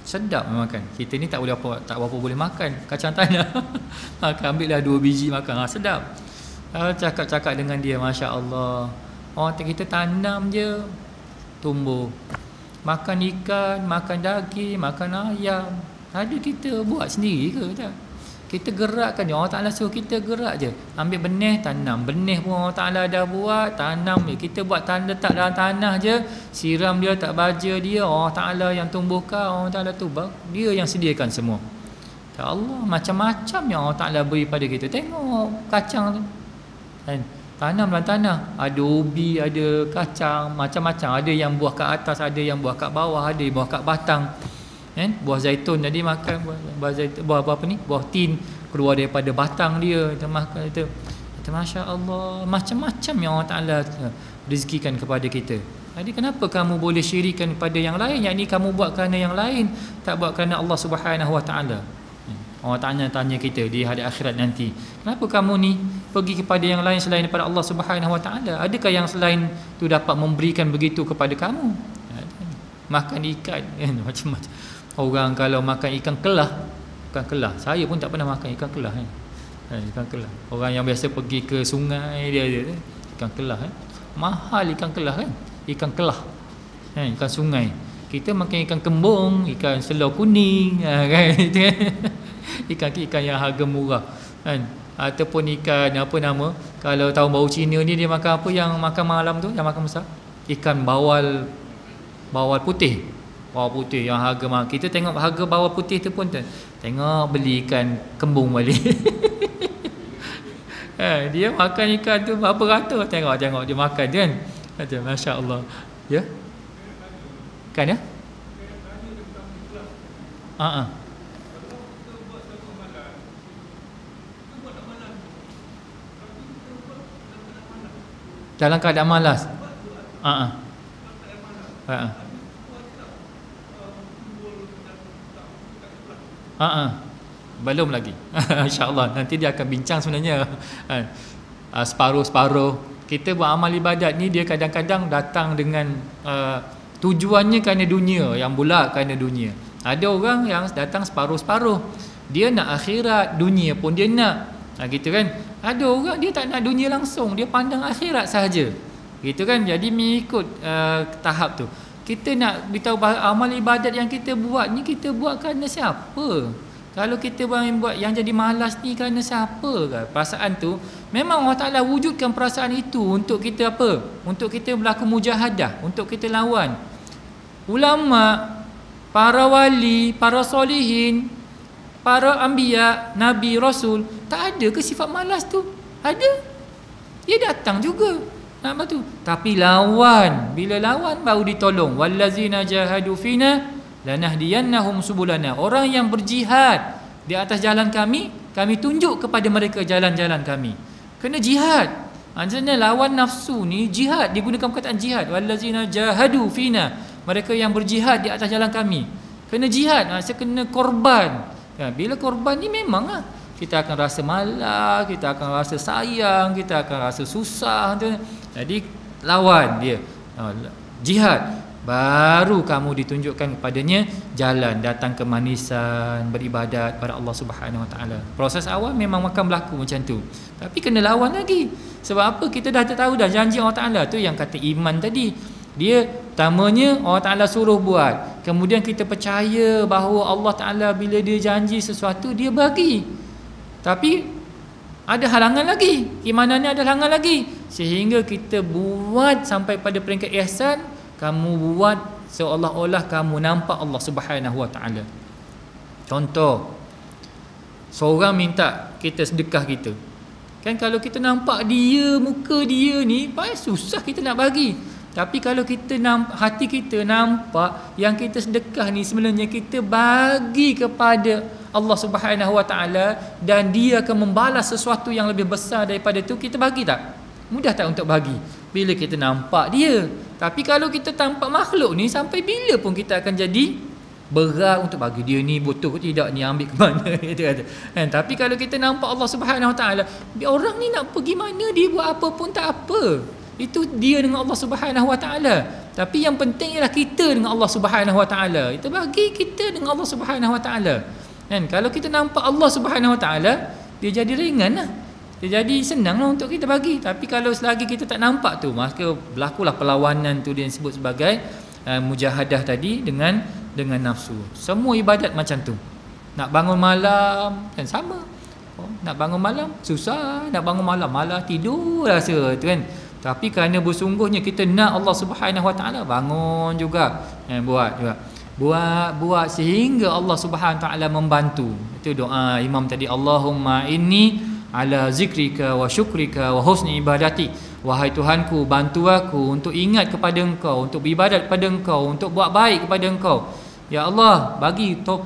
Sedap makan. Kita ni tak berapa boleh makan kacang tanah. Makan, ambillah 2 biji makan, sedap. Cakap-cakap dengan dia, Masya Allah, kita tanam je tumbuh. Makan ikan, makan daging, makan ayam. Ada kita buat sendiri ke tak? Kita gerakkan je. Allah Ta'ala suruh kita gerak je. Ambil benih, tanam. Benih pun Allah Ta'ala dah buat, tanam je. Kita buat letak dalam tanah je, siram dia, tak baja dia. Allah Ta'ala yang tumbuhkan, Allah Ta'ala tu dia yang sediakan semua. Ya Allah, macam-macam yang Allah Ta'ala beri pada kita. Tengok kacang tu kan? Tanam dalam tanah, ada ubi, ada kacang, macam-macam. Ada yang buah kat atas, ada yang buah kat bawah, ada yang buah kat batang. Buah zaitun tadi makan, buah apa ni? Buah tin keluar daripada batang dia, kita makan itu. Masya Allah, macam-macam yang Allah Ta'ala rezekikan kepada kita. Jadi kenapa kamu boleh syirikan kepada yang lain? Yang ni kamu buat kerana yang lain, tak buat kerana Allah Subhanahu Wa Ta'ala. Allah tanya kita di hari akhirat nanti, kenapa kamu ni pergi kepada yang lain selain daripada Allah Subhanahu Wa Ta'ala? Adakah yang selain tu dapat memberikan begitu kepada kamu? Makan ikan macam-macam. Orang kalau makan ikan kelah, saya pun tak pernah makan ikan kelah ikan kelah. Orang yang biasa pergi ke sungai dia ikan kelah mahal ikan kelah kan, ikan kelah ikan sungai. Kita makan ikan kembung, ikan selor kuning kan, ikan yang harga murah kan. Ataupun ikan apa nama, kalau tahun baru Cina ni dia makan apa yang makan malam tu, yang makan besar, ikan bawal putih. Bawal putih yang harga mahal. Kita tengok harga bawal putih tu pun tengok beli ikan kembung balik. Dia makan ikan tu berapa ratus, tengok dia makan kan. Masya Allah. Ya. Kan ya? Dalam keadaan malas. Belum lagi. InsyaAllah nanti dia akan bincang sebenarnya. Separuh-separuh. Kita buat amal ibadat ni, dia kadang-kadang datang dengan tujuannya kerana dunia, yang bulat kerana dunia. Ada orang yang datang separuh-separuh, dia nak akhirat, dunia pun dia nak. Gitu kan. Ada orang dia tak nak dunia langsung, dia pandang akhirat sahaja. Gitu kan. Jadi mengikut tahap tu. Kita nak beritahu amal ibadat yang kita buat ni, kita buat kerana siapa? Kalau kita buat yang jadi malas ni kerana siapa kan? Perasaan tu memang Allah Ta'ala wujudkan perasaan itu untuk kita apa? Untuk kita berlaku mujahadah, untuk kita lawan. Ulama, para wali, para solihin, para anbiya, nabi, rasul, tak ada ke sifat malas tu? Ada. Dia datang juga. Apa tu? Tapi lawan. Bila lawan baru ditolong. Wallazina jahadu fina lanahdiyannahum subulana. Orang yang berjihad di atas jalan kami, kami tunjuk kepada mereka jalan-jalan kami. Kena jihad. Maksudnya lawan nafsu ni jihad, digunakan perkataan jihad. Wallazina jahadu fina. Mereka yang berjihad di atas jalan kami. Kena jihad, maksudnya kena korban. Bila korban ni memanglah kita akan rasa malas, kita akan rasa sayang, kita akan rasa susah. Jadi lawan dia, jihad, baru kamu ditunjukkan kepadanya jalan, datang ke manisan, beribadat pada Allah Subhanahu Wa Taala. Proses awal memang akan berlaku macam tu, tapi kena lawan lagi. Sebab apa? Kita dah tahu dah janji Allah Taala tu, yang kata iman tadi. Dia pertamanya Allah Ta'ala suruh buat, kemudian kita percaya bahawa Allah Ta'ala bila dia janji sesuatu, dia bagi. Tapi ada halangan lagi, keimanannya ada halangan lagi, sehingga kita buat sampai pada peringkat ihsan. Kamu buat seolah-olah kamu nampak Allah Subhanahu Wa Ta'ala. Contoh, seorang minta kita sedekah kita, Kan kalau kita nampak dia, muka dia ni, paling susah kita nak bagi. Tapi kalau kita hati kita nampak yang kita sedekah ni sebenarnya kita bagi kepada Allah Subhanahu Wa Taala, dan dia akan membalas sesuatu yang lebih besar daripada itu, kita bagi tak? Mudah tak untuk bagi? Bila kita nampak dia. Tapi kalau kita tampak makhluk ni, sampai bila pun kita akan jadi berat untuk bagi dia ni, butuh ke tidak ni, ambil ke mana itu kata. Tapi kalau kita nampak Allah Subhanahu Wa Taala, orang ni nak pergi mana, dia buat apa pun tak apa. Itu dia dengan Allah Subhanahu Wa Taala. Tapi yang penting ialah kita dengan Allah Subhanahu Wa Taala. Itu bagi kita dengan Allah Subhanahu Wa Taala. Kalau kita nampak Allah Subhanahu Wa Taala, dia jadi ringan lah. Dia jadi senang lah untuk kita bagi. Tapi kalau selagi kita tak nampak tu, maka berlakulah perlawanan tu, dia sebut sebagai mujahadah tadi dengan nafsu. Semua ibadat macam tu. Nak bangun malam kan sama. Nak bangun malam susah, nak bangun malam malah tidur rasa tu kan. Tapi kerana bersungguhnya kita nak Allah Subhanahu Wa Taala, bangun juga, buat juga. Buat sehingga Allah Subhanahu Wa Taala membantu. Itu doa imam tadi, Allahumma inni ala zikrika wa syukrika wa husni ibadati. Wahai Tuhanku, bantu aku untuk ingat kepada Engkau, untuk beribadat kepada Engkau, untuk buat baik kepada Engkau. Ya Allah,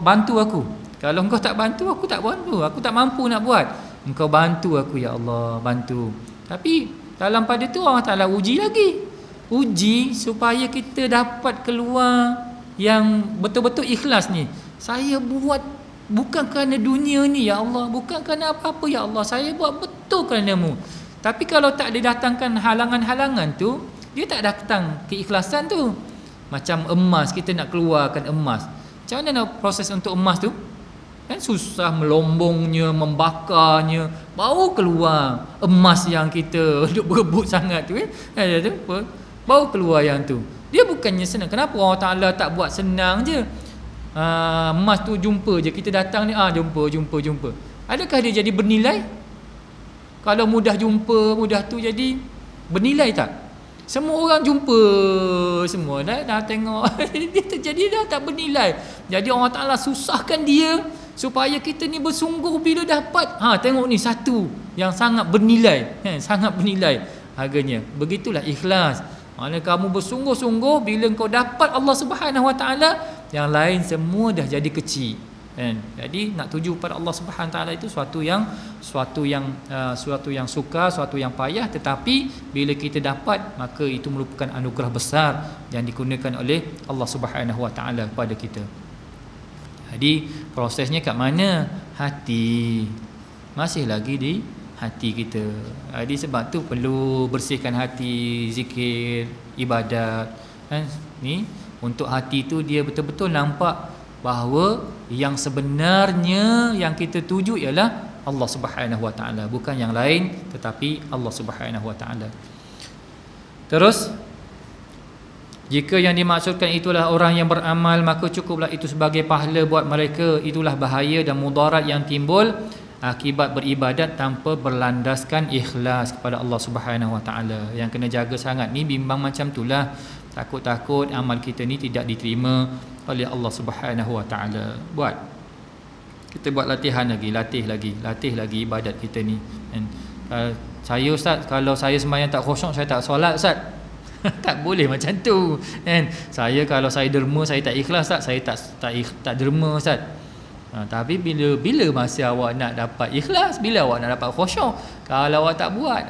bantu aku. Kalau Engkau tak bantu, aku tak bantu. Aku tak mampu nak buat. Engkau bantu aku, ya Allah, bantu. Tapi dalam pada tu Allah Ta'ala uji lagi. Uji supaya kita dapat keluar yang betul-betul ikhlas ni. Saya buat bukan kerana dunia ni, ya Allah, bukan kerana apa-apa, ya Allah. Saya buat betul kerana-Mu. Tapi kalau tak didatangkan halangan-halangan tu, dia tak datang keikhlasan tu. Macam emas, kita nak keluarkan emas. Macam mana nak proses untuk emas tu? Kan susah, melombongnya, membakarnya, baru keluar emas yang kita duk berebut sangat tu, baru keluar yang tu. Dia bukannya senang. Kenapa Allah Ta'ala tak buat senang je? Emas tu jumpa je, kita datang ni, jumpa. Adakah dia jadi bernilai? Kalau mudah jumpa, mudah tu jadi bernilai tak? Semua orang jumpa, semua dah tengok. Dia dah tak bernilai. Jadi Allah Ta'ala susahkan dia supaya kita ni bersungguh bila dapat. Tengok ni satu yang sangat bernilai, sangat bernilai harganya. Begitulah ikhlas. Mana kamu bersungguh-sungguh, bila kau dapat Allah Subhanahu Wa Taala, yang lain semua dah jadi kecil. Jadi nak tuju pada Allah Subhanahu Taala itu suatu yang sukar, suatu yang payah, tetapi bila kita dapat, maka itu merupakan anugerah besar yang dikurniakan oleh Allah Subhanahu Wa Taala kepada kita. Jadi prosesnya kat mana? Hati. Masih lagi di hati kita. Jadi sebab tu perlu bersihkan hati, zikir, ibadat. Ni untuk hati tu dia betul-betul nampak bahawa yang sebenarnya yang kita tuju ialah Allah Subhanahu Wa Taala, bukan yang lain tetapi Allah Subhanahu Wa Taala. Terus, jika yang dimaksudkan itulah orang yang beramal, maka cukuplah itu sebagai pahala buat mereka. Itulah bahaya dan mudarat yang timbul akibat beribadat tanpa berlandaskan ikhlas kepada Allah Subhanahu Wa Taala. Yang kena jaga sangat ni, bimbang macam itulah. Takut-takut amal kita ni tidak diterima oleh Allah Subhanahu Wa Taala. Kita buat latihan lagi, latih lagi ibadat kita ni. Saya Ustaz, kalau saya sembahyang tak khusyuk, saya tak solat Ustaz. Tak boleh macam tu kan. Kalau saya derma, saya tak ikhlas Ustaz, saya tak derma Ustaz. Tapi bila masa awak nak dapat ikhlas, bila awak nak dapat khusyuk, kalau awak tak buat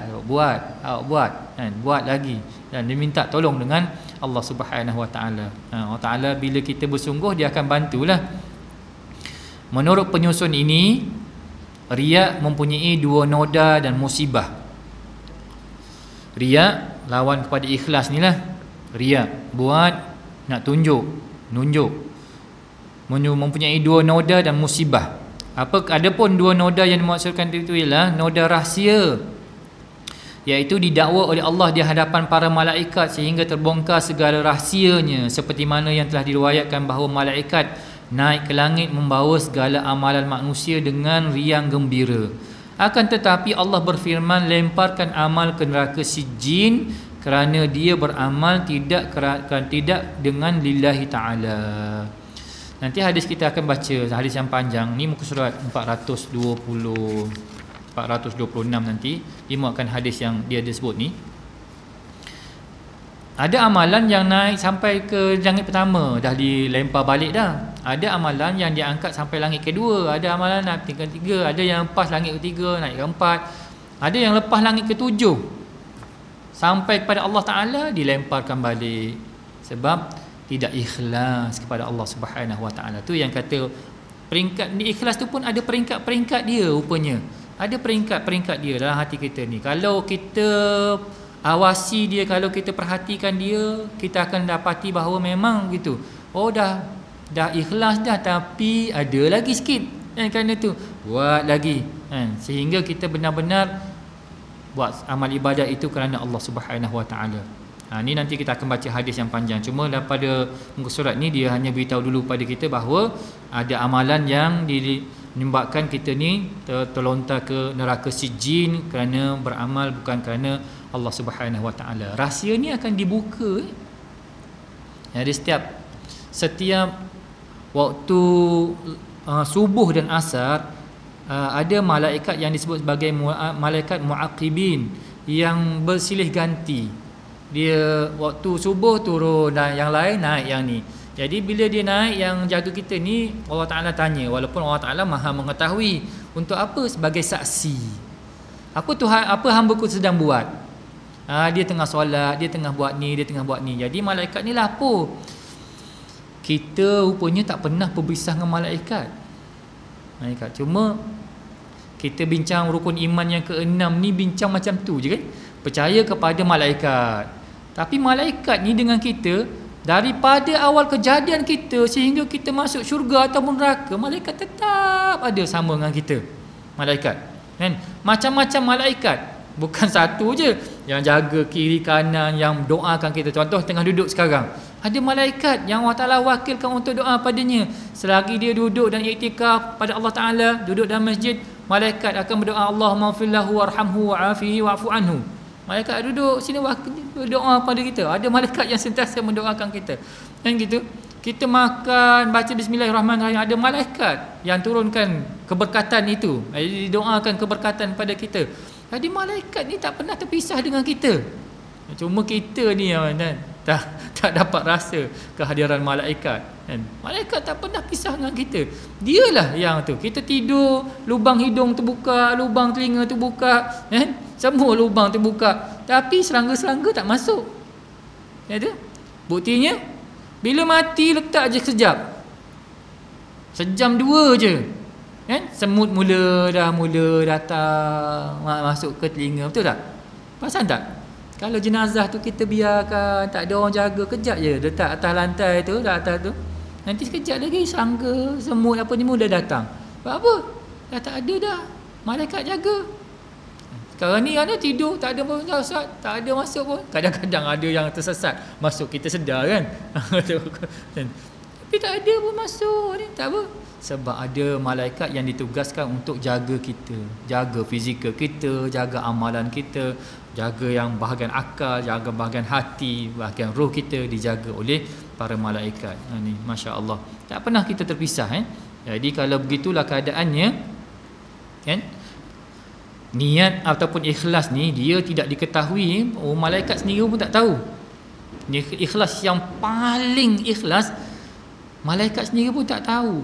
kan, buat lagi, dan diminta tolong dengan Allah Subhanahu Wa Taala. Allah Taala bila kita bersungguh, dia akan bantulah. Menurut penyusun ini, riya mempunyai dua noda dan musibah. Riya lawan kepada ikhlas ni lah. Riya buat nak tunjuk, nunjuk, mempunyai dua noda dan musibah. Adapun dua noda yang dimaksudkan itu ialah noda rahsia, iaitu didakwa oleh Allah di hadapan para malaikat sehingga terbongkar segala rahsianya, seperti mana yang telah diriwayatkan bahawa malaikat naik ke langit membawa segala amalan manusia dengan riang gembira. Akan tetapi Allah berfirman, lemparkan amal ke neraka Sijjin, kerana dia beramal tidak dengan lillahi ta'ala. Nanti hadis kita akan baca, hadis yang panjang ni, muka surat 420. 426 nanti dimuatkan hadis yang dia disebut ni. Ada amalan yang naik sampai ke langit pertama, dah dilempar balik dah. Ada amalan yang diangkat sampai langit kedua, ada amalan naik tingkat 3, ada yang lepas langit ketiga naik ke 4, ada yang lepas langit ke-7 sampai kepada Allah Ta'ala dilemparkan balik sebab tidak ikhlas kepada Allah Subhanahu Wa Ta'ala. Tu yang kata peringkat ni, ikhlas tu pun ada peringkat-peringkat dia rupanya. Ada peringkat-peringkat dia dalam hati kita ni. Kalau kita awasi dia, kalau kita perhatikan dia, kita akan dapati bahawa memang gitu. Oh dah ikhlas dah, tapi ada lagi sikit kan, kerana tu buat lagi kan, sehingga kita benar-benar buat amal ibadat itu kerana Allah Subhanahu Wa Ta'ala. Ni nanti kita akan baca hadis yang panjang. Cuma daripada muka surat ni dia hanya beritahu dulu pada kita bahawa ada amalan yang menyebabkan kita ni terlontar ke neraka sijin kerana beramal bukan kerana Allah Subhanahu Wa Ta'ala. Rahsia ni akan dibuka. Jadi setiap waktu subuh dan asar ada malaikat yang disebut sebagai malaikat muaqibin yang bersilih ganti. Dia waktu subuh turun dan yang lain naik yang ni. Jadi bila dia naik, yang jaga kita ni Allah Ta'ala tanya, walaupun Allah Ta'ala Maha mengetahui, untuk apa? Sebagai saksi. Apa Tuhan, apa hamba-Ku sedang buat? Dia tengah solat, dia tengah buat ni, dia tengah buat ni. Jadi malaikat ni lah apa? Kita rupanya tak pernah berpisah dengan malaikat. Cuma kita bincang rukun iman yang ke-6 ni, bincang macam tu je kan. Percaya kepada malaikat. Tapi malaikat ni dengan kita, daripada awal kejadian kita sehingga kita masuk syurga ataupun neraka, malaikat tetap ada sama dengan kita. Malaikat kan? Macam-macam malaikat, bukan satu je yang jaga kiri kanan, yang doakan kita. Contoh tengah duduk sekarang, ada malaikat yang Allah Ta'ala wakilkan untuk doa padanya. Selagi dia duduk dan iktikaf pada Allah Ta'ala, duduk dalam masjid, malaikat akan berdoa, Allahumma fillahu warhamhu wa'afihi wa'fu anhu. Malaikat duduk sini berdoa pada kita. Ada malaikat yang sentiasa mendoakan kita. Kan gitu. Kita makan, baca bismillahirrahmanirrahim, ada malaikat yang turunkan keberkatan itu. Jadi doakan keberkatan pada kita. Jadi malaikat ni tak pernah terpisah dengan kita. Cuma kita ni kan, tak dapat rasa kehadiran malaikat kan. Malaikat tak pernah pisah dengan kita. Dialah yang tu. Kita tidur, lubang hidung terbuka, lubang telinga terbuka kan? Semua lubang terbuka, tapi serangga-serangga tak masuk. Ya tu? Buktinya bila mati letak je sekejap. Sejam dua je. Kan? Semut mula datang masuk ke telinga. Betul tak? Perasan tak? Kalau jenazah tu kita biarkan, tak ada orang jaga, kejap je letak atas lantai tu, dah atas tu. Nanti sekejap lagi serangga, semut apa ni mula datang. Sebab apa? Dah tak ada dah malaikat jaga. Sekarang ni ada tidur, tak ada pun tersesat, tak ada masuk pun. Kadang-kadang ada yang tersesat masuk, kita sedar kan. Tapi tak ada pun masuk ni, tak apa. Sebab ada malaikat yang ditugaskan untuk jaga kita, jaga fizikal kita, jaga amalan kita, jaga yang bahagian akal, jaga bahagian hati, bahagian roh kita dijaga oleh para malaikat. Ni masya-Allah. Tak pernah kita terpisah Jadi kalau begitulah keadaannya kan? Niat ataupun ikhlas ni dia tidak diketahui, malaikat sendiri pun tak tahu. Ni ikhlas yang paling ikhlas, malaikat sendiri pun tak tahu.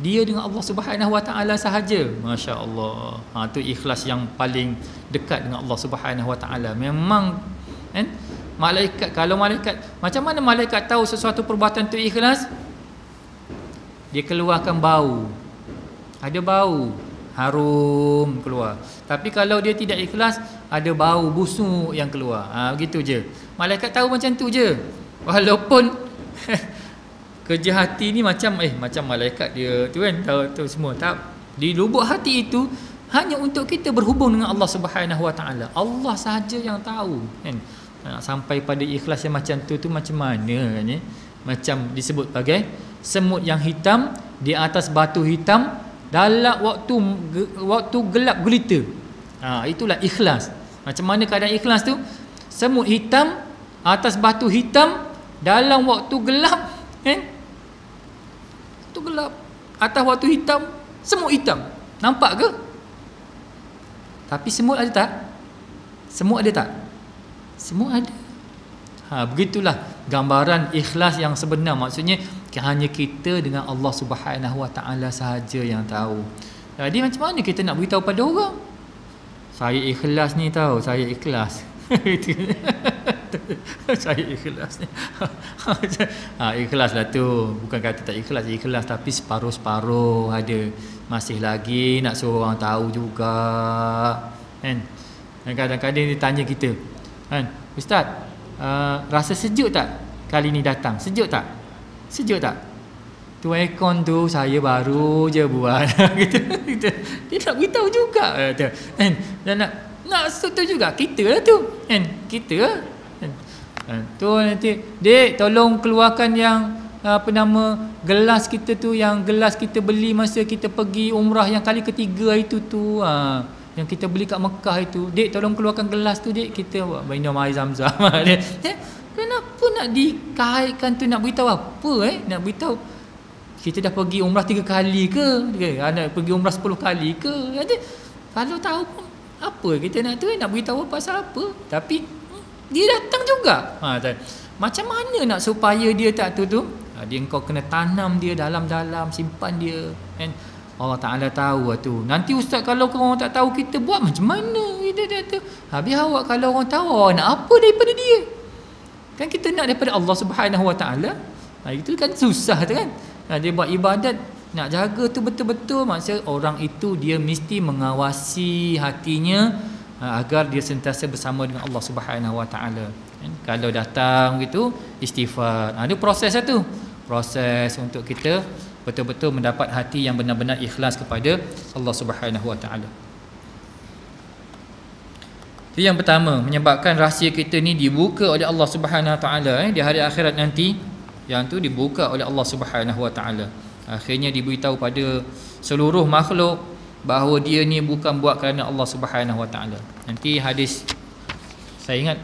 Dia dengan Allah Subhanahu Wa Ta'ala sahaja. Masya-Allah. Tu ikhlas yang paling dekat dengan Allah Subhanahu Wa Ta'ala. Memang kan, malaikat, kalau malaikat, macam mana malaikat tahu sesuatu perbuatan tu ikhlas? Dia keluarkan bau. Ada bau harum keluar. Tapi kalau dia tidak ikhlas, ada bau busuk yang keluar. Begitu je. Malaikat tahu macam tu je. Walaupun kerja hati ni macam malaikat dia tu kan, tahu semua. Tak, di lubuk hati itu hanya untuk kita berhubung dengan Allah Subhanahu Wa Ta'ala. Allah sahaja yang tahu kan. Sampai pada ikhlas yang macam tu macam mana kan, Macam disebut sebagai semut yang hitam di atas batu hitam dalam waktu gelap gulita. Itulah ikhlas. Macam mana keadaan ikhlas tu? Semut hitam atas batu hitam dalam waktu gelap kan? Waktu gelap atas waktu hitam, semut hitam. Nampak ke? Tapi semut ada tak? Semut ada tak? Semut ada. Begitulah gambaran ikhlas yang sebenar. Maksudnya hanya kita dengan Allah Subhanahu Wa Taala sahaja yang tahu. Jadi macam mana kita nak beritahu pada orang? Saya ikhlas ni tahu, saya ikhlas. Saya ikhlas ni. Ikhlaslah tu. Bukan kata tak ikhlas, ikhlas tapi separuh-separuh ada. Masih lagi nak suruh orang tahu juga. Kan? Dan kadang-kadang dia tanya kita, kan, Ustaz, rasa sejuk tak kali ni datang? Sejuk tak? Sejuk tak? Tu aircon tu saya baru je buat. Dia nak beritahu juga. Kan? Dan nak tu juga kita lah tu. Kan? Kita lah. Tu nanti, Dek tolong keluarkan yang gelas kita tu, yang gelas kita beli masa kita pergi umrah yang kali ketiga itu tu. Yang kita beli kat Mekah itu. Dek tolong keluarkan gelas tu, Dek, kita minum air Zam-Zam. Kenapa nak dikaitkan tu, nak beritahu apa nak beritahu kita dah pergi umrah 3 kali ke? Nak pergi umrah 10 kali ke? Jadi, kalau tahu pun apa kita nak tu, nak beritahu pasal apa? Tapi dia datang juga. Macam mana nak supaya dia tak tu? Dia engkau kena tanam dia dalam-dalam, simpan dia. Kan? Allah Ta'ala tahu tu. Nanti ustaz kalau orang tak tahu kita buat macam mana? Dia tu. Habis awak kalau orang tahu, awak nak apa daripada dia? Kan kita nak daripada Allah Subhanahu Wa Ta'ala. Itu kan susah tu kan. Dia buat ibadat, nak jaga tu betul-betul. Maksud orang itu dia mesti mengawasi hatinya agar dia sentiasa bersama dengan Allah Subhanahu Wa Ta'ala. Kalau datang gitu istighfar. Ada proses tu. Proses untuk kita betul-betul mendapat hati yang benar-benar ikhlas kepada Allah Subhanahu Wa Ta'ala. Itu yang pertama, menyebabkan rahsia kita ni dibuka oleh Allah Subhanahu Wa Ta'ala di hari akhirat nanti. Yang tu dibuka oleh Allah Subhanahu Wa Ta'ala. Akhirnya diberitahu pada seluruh makhluk bahawa dia ni bukan buat kerana Allah Subhanahu Wa Ta'ala. Nanti hadis, saya ingat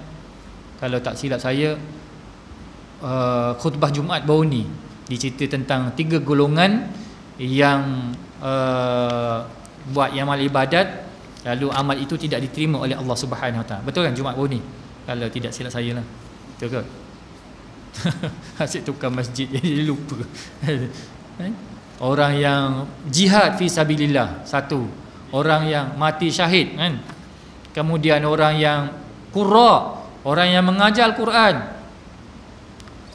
kalau tak silap saya, khutbah Jumaat baru ni dicerita tentang 3 golongan yang buat amal ibadat, lalu amal itu tidak diterima oleh Allah Subhanahu Wa Ta'ala. Betul kan Jumaat baru ni? Kalau tidak silap saya lah. Betul ke? Asyik tukar masjid jadi lupa. Orang yang jihad fi sabilillah, satu. Orang yang mati syahid, kan? Kemudian orang yang qurra, orang yang mengajar Al-Quran.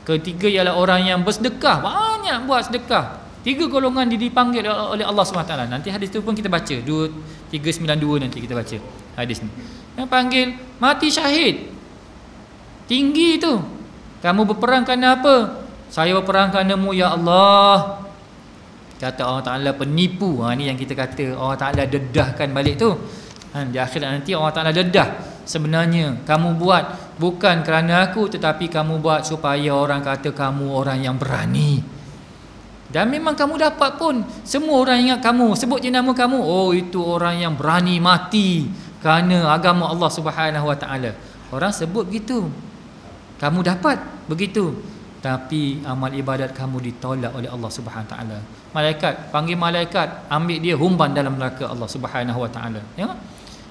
Ketiga ialah orang yang bersedekah, banyak buat sedekah. 3 golongan dipanggil oleh Allah SWT. Nanti hadis tu pun kita baca 392 nanti kita baca hadis ni. Yang panggil mati syahid, tinggi tu. Kamu berperang kerana apa? Saya berperang kerana-Mu ya Allah. Kata Allah Ta'ala penipu. Ni yang kita kata Allah Ta'ala dedahkan balik tu. Di akhirat nanti Allah Ta'ala dedah. Sebenarnya kamu buat bukan kerana aku, tetapi kamu buat supaya orang kata kamu orang yang berani. Dan memang kamu dapat pun. Semua orang ingat kamu, sebut je nama kamu, oh itu orang yang berani mati kerana agama Allah Subhanahu Wa Ta'ala. Orang sebut begitu, kamu dapat begitu, tapi amal ibadat kamu ditolak oleh Allah Subhanahu Wa Ta'ala. Malaikat, panggil malaikat, ambil dia humban dalam neraka Allah Subhanahu Wa Ta'ala. Tengok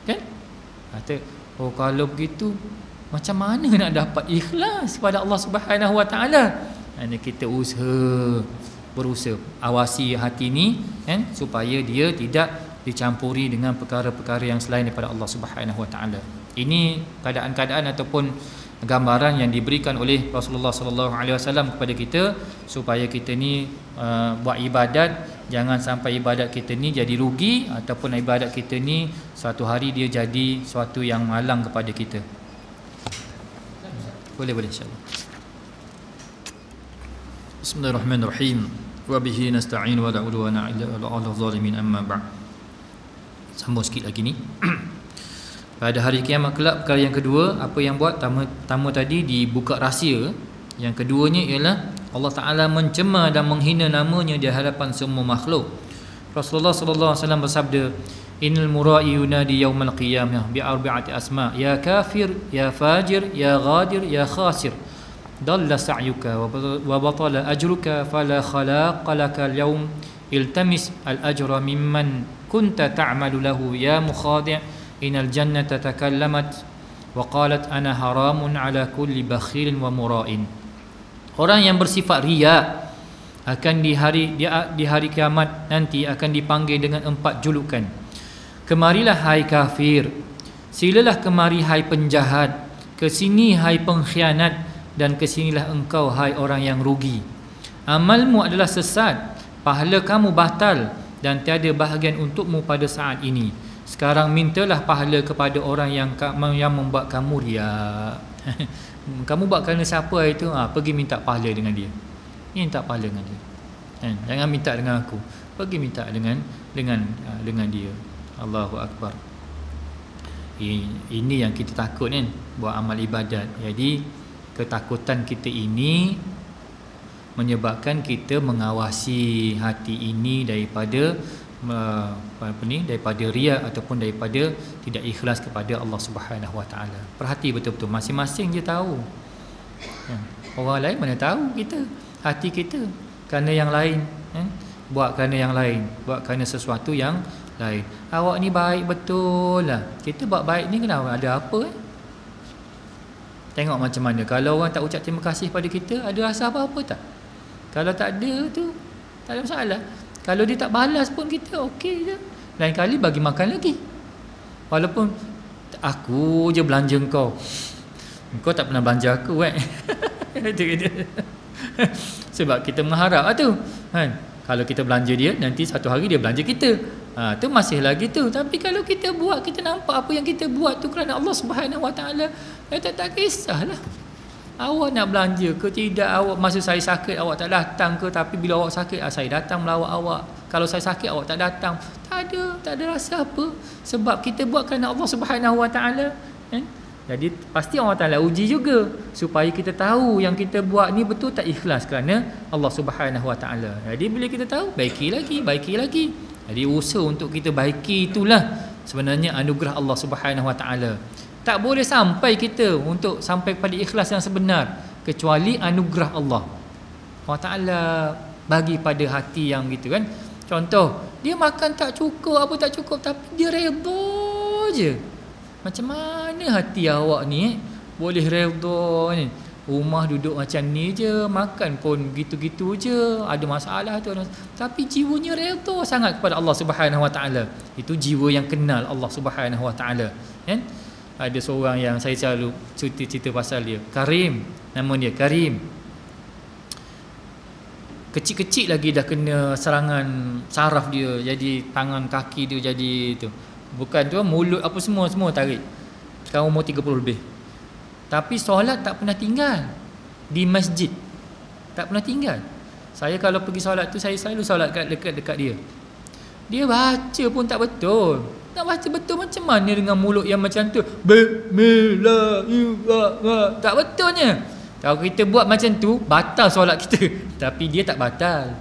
kan? Kata, oh kalau begitu macam mana nak dapat ikhlas kepada Allah Subhanahu Wa Ta'ala? Kita berusaha awasi hati ni kan, supaya dia tidak dicampuri dengan perkara-perkara yang selain daripada Allah Subhanahu Wa Ta'ala. Ini keadaan-keadaan ataupun gambaran yang diberikan oleh Rasulullah sallallahu alaihi wasallam kepada kita supaya kita ni buat ibadat, jangan sampai ibadat kita ni jadi rugi ataupun ibadat kita ni suatu hari dia jadi suatu yang malang kepada kita. Boleh insyaallah. Bismillahirrahmanirrahim. Wa bihi nasta'in wa la udwana illa 'alal zalimin, amma ba'd. Sambung sikit lagi ni. Pada hari kiamat kelak, perkara yang kedua, apa yang buat? Pertama tadi dibuka rahsia. Yang keduanya ialah Allah Ta'ala mencemar dan menghina namanya di hadapan semua makhluk. Rasulullah sallallahu alaihi wasallam bersabda, innal mura'i yunadi yaumal qiyamah bi arba'ati asma, ya kafir, ya fajir, ya ghadir, ya khasir, dalla sa'yuka wa batala ajruka fala khalaqa laka al-yawm iltamis al-ajra mimman kunta ta'malu lahu ya mukhadi', innal jannata takallamat wa qalat ana haramun ala kulli bakhilin wa mura'in. Orang yang bersifat riya akan di hari kiamat nanti akan dipanggil dengan 4 julukan. Kemarilah hai kafir, silalah kemari hai penjahat, kesini hai pengkhianat, dan kesinilah engkau hai orang yang rugi. Amalmu adalah sesat, pahala kamu batal, dan tiada bahagian untukmu pada saat ini. Sekarang mintalah pahala kepada orang yang membuat kamu riak. Kamu buat kerana siapa itu? Pergi minta pahala dengan dia. Minta pahala dengan dia. Jangan minta dengan aku. Pergi minta dengan dia. Allahu Akbar. Ini yang kita takut kan, buat amal ibadat. Jadi ketakutan kita ini menyebabkan kita mengawasi hati ini daripada daripada riya ataupun daripada tidak ikhlas kepada Allah Subhanahu Wa Taala. Perhati betul-betul, masing-masing je tahu. Orang lain mana tahu kita, hati kita kerana yang lain, buat kerana yang lain, buat kerana sesuatu yang lain. Awak ni baik betul lah, kita buat baik ni kenapa? Ada apa? Tengok macam mana. Kalau orang tak ucap terima kasih pada kita, ada rasa apa-apa tak? Kalau tak ada tu, tak ada masalah. Kalau dia tak balas pun kita okey je. Lain kali bagi makan lagi. Walaupun aku je belanja kau, kau tak pernah belanja aku sebab kita mengharap tu kan. Kalau kita belanja dia, nanti satu hari dia belanja kita. Tu masih lagi tu. Tapi kalau kita buat, kita nampak apa yang kita buat tu kerana Allah Subhanahu Wa Taala, tak kisahlah. Awak nak belanja ke tidak, awak masa saya sakit awak tak datang ke, tapi bila awak sakit saya datang melawat awak. Kalau saya sakit awak tak datang. Tak ada rasa apa, sebab kita buat kerana Allah Subhanahu Wa Taala kan. Jadi pasti Allah Taala uji juga supaya kita tahu yang kita buat ni betul tak ikhlas kerana Allah Subhanahu Wa Taala. Jadi bila kita tahu, baiki lagi. Jadi usaha untuk kita baiki itulah sebenarnya anugerah Allah Subhanahu Wa Taala. Tak boleh sampai kita untuk sampai kepada ikhlas yang sebenar kecuali anugerah Allah. Allah Ta'ala bagi pada hati yang gitu kan. Contoh, dia makan tak cukup, apa tak cukup, tapi dia redha je. Macam mana hati awak ni boleh redha ni? Rumah duduk macam ni je, makan pun gitu-gitu je, ada masalah tu. Tapi jiwanya redha sangat kepada Allah Subhanahu Wa Ta'ala. Itu jiwa yang kenal Allah Subhanahu Wa Ta'ala kan. Ada seorang yang saya selalu cerita pasal dia, Karim, nama dia Karim. Kecil-kecil lagi dah kena serangan saraf dia, jadi tangan kaki dia jadi tu. Bukan tu, mulut apa semua tarik. Sekarang umur 30 lebih. Tapi solat tak pernah tinggal di masjid. Tak pernah tinggal. Saya kalau pergi solat tu, saya selalu solat dekat dia. Dia baca pun tak betul. Nak baca betul macam mana dengan mulut yang macam tu? Bismillahirrahmanirrahim. Tak betulnya. Kalau kita buat macam tu, batal solat kita. Tapi dia tak batal.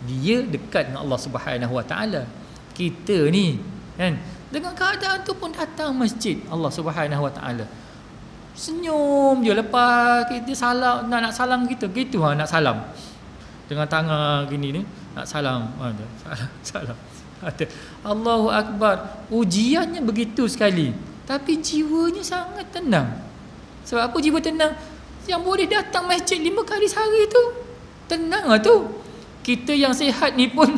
Dia dekat dengan Allah Subhanahu Wa Taala. Kita ni kan, dengan keadaan tu pun datang masjid Allah Subhanahu Wa Taala. Senyum je lepas kita salam, nak salam kita. Gitu nak salam. Dengan tangan gini ni, nak salam. Salam. Allahu Akbar. Ujiannya begitu sekali, tapi jiwanya sangat tenang. Sebab apa jiwa tenang? Yang boleh datang masjid 5 kali sehari tu tenang lah tu. Kita yang sihat ni pun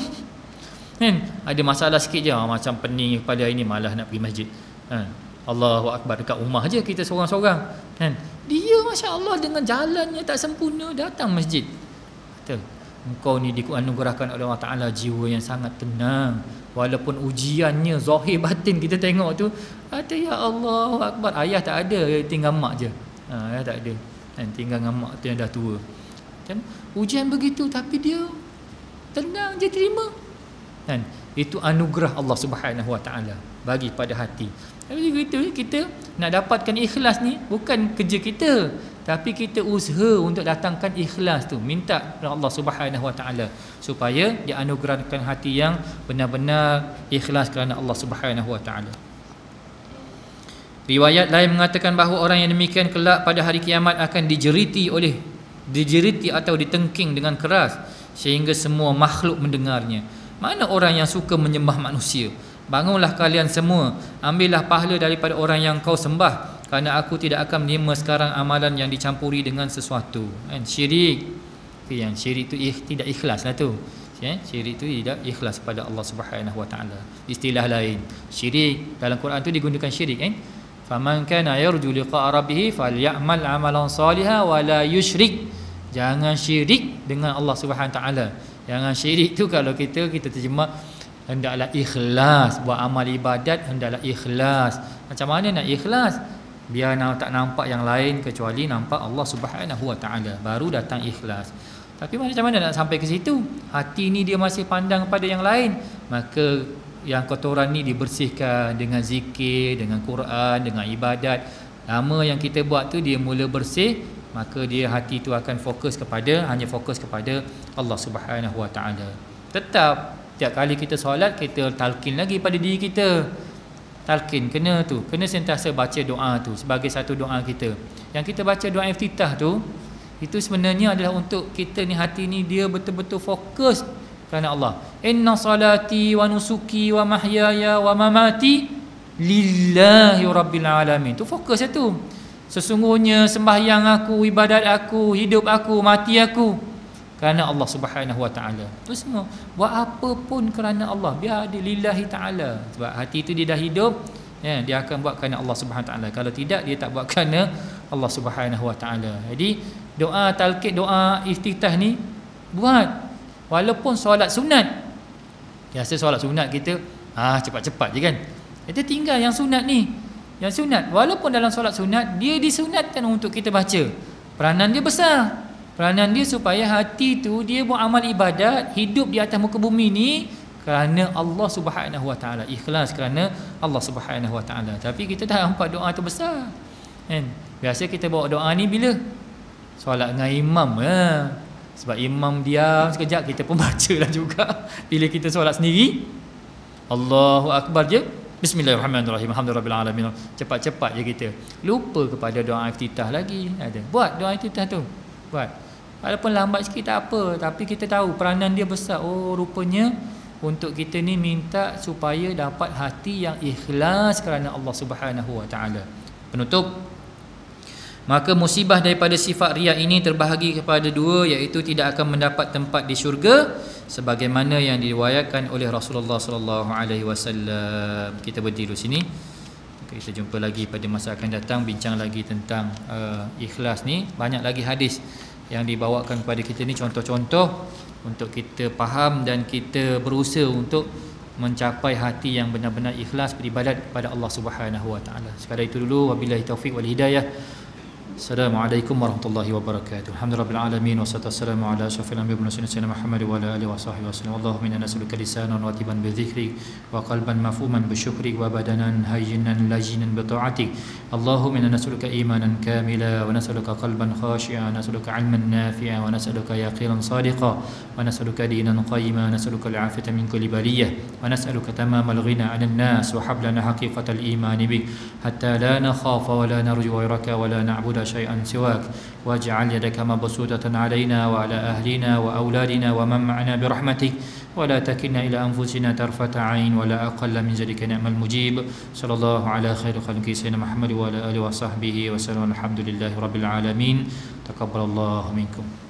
kan, ada masalah sikit je, macam pening pada hari ni, malah nak pergi masjid kan. Allahu Akbar, dekat rumah je kita seorang-seorang kan. Dia Masya Allah dengan jalannya tak sempurna datang masjid. Betul. Engkau ni dianugerahkan oleh Allah Ta'ala jiwa yang sangat tenang. Walaupun ujiannya zahir batin kita tengok tu, kata ya Allah Akbar, ayah tak ada, tinggal mak je. Ayah tak ada kan, tinggal dengan mak tu yang dah tua kan. Ujian begitu tapi dia tenang je terima kan. Itu anugerah Allah Subhanahu Wa Ta'ala bagi pada hati. Jadi kita nak dapatkan ikhlas ni bukan kerja kita, tapi kita usaha untuk datangkan ikhlas tu, minta kepada Allah Subhanahu Wa Ta'ala supaya dianugerahkan hati yang benar-benar ikhlas kerana Allah Subhanahu Wa Ta'ala. Riwayat lain mengatakan bahawa orang yang demikian kelak pada hari kiamat akan dijeriti atau ditengking dengan keras sehingga semua makhluk mendengarnya. Mana orang yang suka menyembah manusia? bangunlah kalian semua, ambillah pahala daripada orang yang kau sembah, kerana aku tidak akan menerima sekarang amalan yang dicampuri dengan sesuatu. Kan? Syirik. Yang syirik tu tidak ikhlas lah tu. Syirik tu tidak ikhlas pada Allah Subhanahu Wa Taala. Istilah lain, syirik dalam Quran tu digunakan syirik kan. Faman kana yarju liqa rabbih falyamal amalan salihan wa la yusyrik. Jangan syirik dengan Allah Subhanahu Wa Taala. Jangan syirik tu kalau kita terjemah hendaklah ikhlas buat amal ibadat, hendaklah ikhlas. Macam mana nak ikhlas? Biar tak nampak yang lain kecuali nampak Allah Subhanahu Wa Taala, baru datang ikhlas. Tapi macam mana nak sampai ke situ? Hati ni dia masih pandang pada yang lain. Maka yang kotoran ni dibersihkan dengan zikir, dengan Quran, dengan ibadat. Lama yang kita buat tu dia mula bersih, maka dia hati tu akan hanya fokus kepada Allah Subhanahu Wa Taala. Tetap tiap kali kita solat, kita talqin lagi pada diri kita. Talqin kena sentiasa baca doa tu sebagai satu doa kita. Yang kita baca doa iftitah tu, itu sebenarnya adalah untuk kita ni, hati ni dia betul-betul fokus kerana Allah. Inna salati wa nusuki wa mahyaya wa mamati lillahi rabbil alamin. Tu fokus tu. Sesungguhnya sembahyang aku, ibadat aku, hidup aku, mati aku kerana Allah Subhanahu Wa Taala. Itu semua buat apa pun kerana Allah, biar ada lillahi taala. Sebab hati itu dia dah hidup, dia akan buat kerana Allah Subhanahu Wa Taala. Kalau tidak, dia tak buat kerana Allah Subhanahu Wa Taala. Jadi doa talqin, doa iftitah ni buat walaupun solat sunat. Biasa solat sunat kita cepat-cepat je kan. Kita tinggal yang sunat ni. Yang sunat, walaupun dalam solat sunat dia disunatkan untuk kita baca. Peranan dia besar. Peranan dia supaya hati tu dia buat amal ibadat, hidup di atas muka bumi ni kerana Allah Subhanahu Wa Taala, ikhlas kerana Allah Subhanahu Wa Taala. Tapi kita tak nampak doa tu besar. Kan? Biasa kita bawa doa ni bila solat dengan imam sebab imam diam sekejap, kita pun bacalah juga. Bila kita solat sendiri, Allahu Akbar je, Bismillahirrahmanirrahim, Alhamdulillahirabbil alamin. Cepat-cepat je kita. Lupa kepada doa iftitah lagi. Buat doa iftitah tu. Buat. Walaupun lambat sikit tak apa, tapi kita tahu peranan dia besar. Oh, rupanya untuk kita ni minta supaya dapat hati yang ikhlas kerana Allah Subhanahu Wa Taala. Penutup, maka musibah daripada sifat riya ini terbahagi kepada dua, iaitu tidak akan mendapat tempat di syurga sebagaimana yang diriwayatkan oleh Rasulullah sallallahu alaihi wasallam. Kita berhenti dulu sini. Kita jumpa lagi pada masa akan datang, bincang lagi tentang ikhlas ni. Banyak lagi hadis yang dibawakan kepada kita ni, contoh-contoh untuk kita faham dan kita berusaha untuk mencapai hati yang benar-benar ikhlas beribadat kepada Allah Subhanahu Wa Taala. Sekadar itu dulu, wabillahi taufik wal hidayah. Assalamualaikum warahmatullahi wabarakatuh. Alhamdulillahil alamin, wassalatu wassalamu ala asyrafil anbiya'i wal mursalin sayyidina Muhammad wa ala alihi wa sahbihi wasallam. Allahumma inna nas'aluka lisanan ratiban bi dzikrik wa qalban mafhuman bi syukrik wa badanan hayyinan lajinan bi ta'atik. Allahumma inna nas'aluka imanan kamila wa nas'aluka qalban khashi'an, nas'aluka 'ilman nafi'an wa nas'aluka yaqinan sadiqan wa nas'aluka dinan qayyiman, nas'aluka al-'afiyata min kulli baliyah wa nas'aluka tamamal ghina 'anil nas wa hablana haqiqatal iman bik hatta la nakhafa wa la narju ghayraka wa la na'budu شيئا سواك واجعل يدك مبسوطة علينا وعلى أهلنا وأولادنا ومن معنا برحمتك ولا تكلنا إلى أنفسنا طرفة عين ولا أقل من ذلك نعم المجيب. صلى الله على خير خلقه سيدنا محمد وعلى آله وصحبه وسلم. الحمد لله رب العالمين. تقبل الله منكم.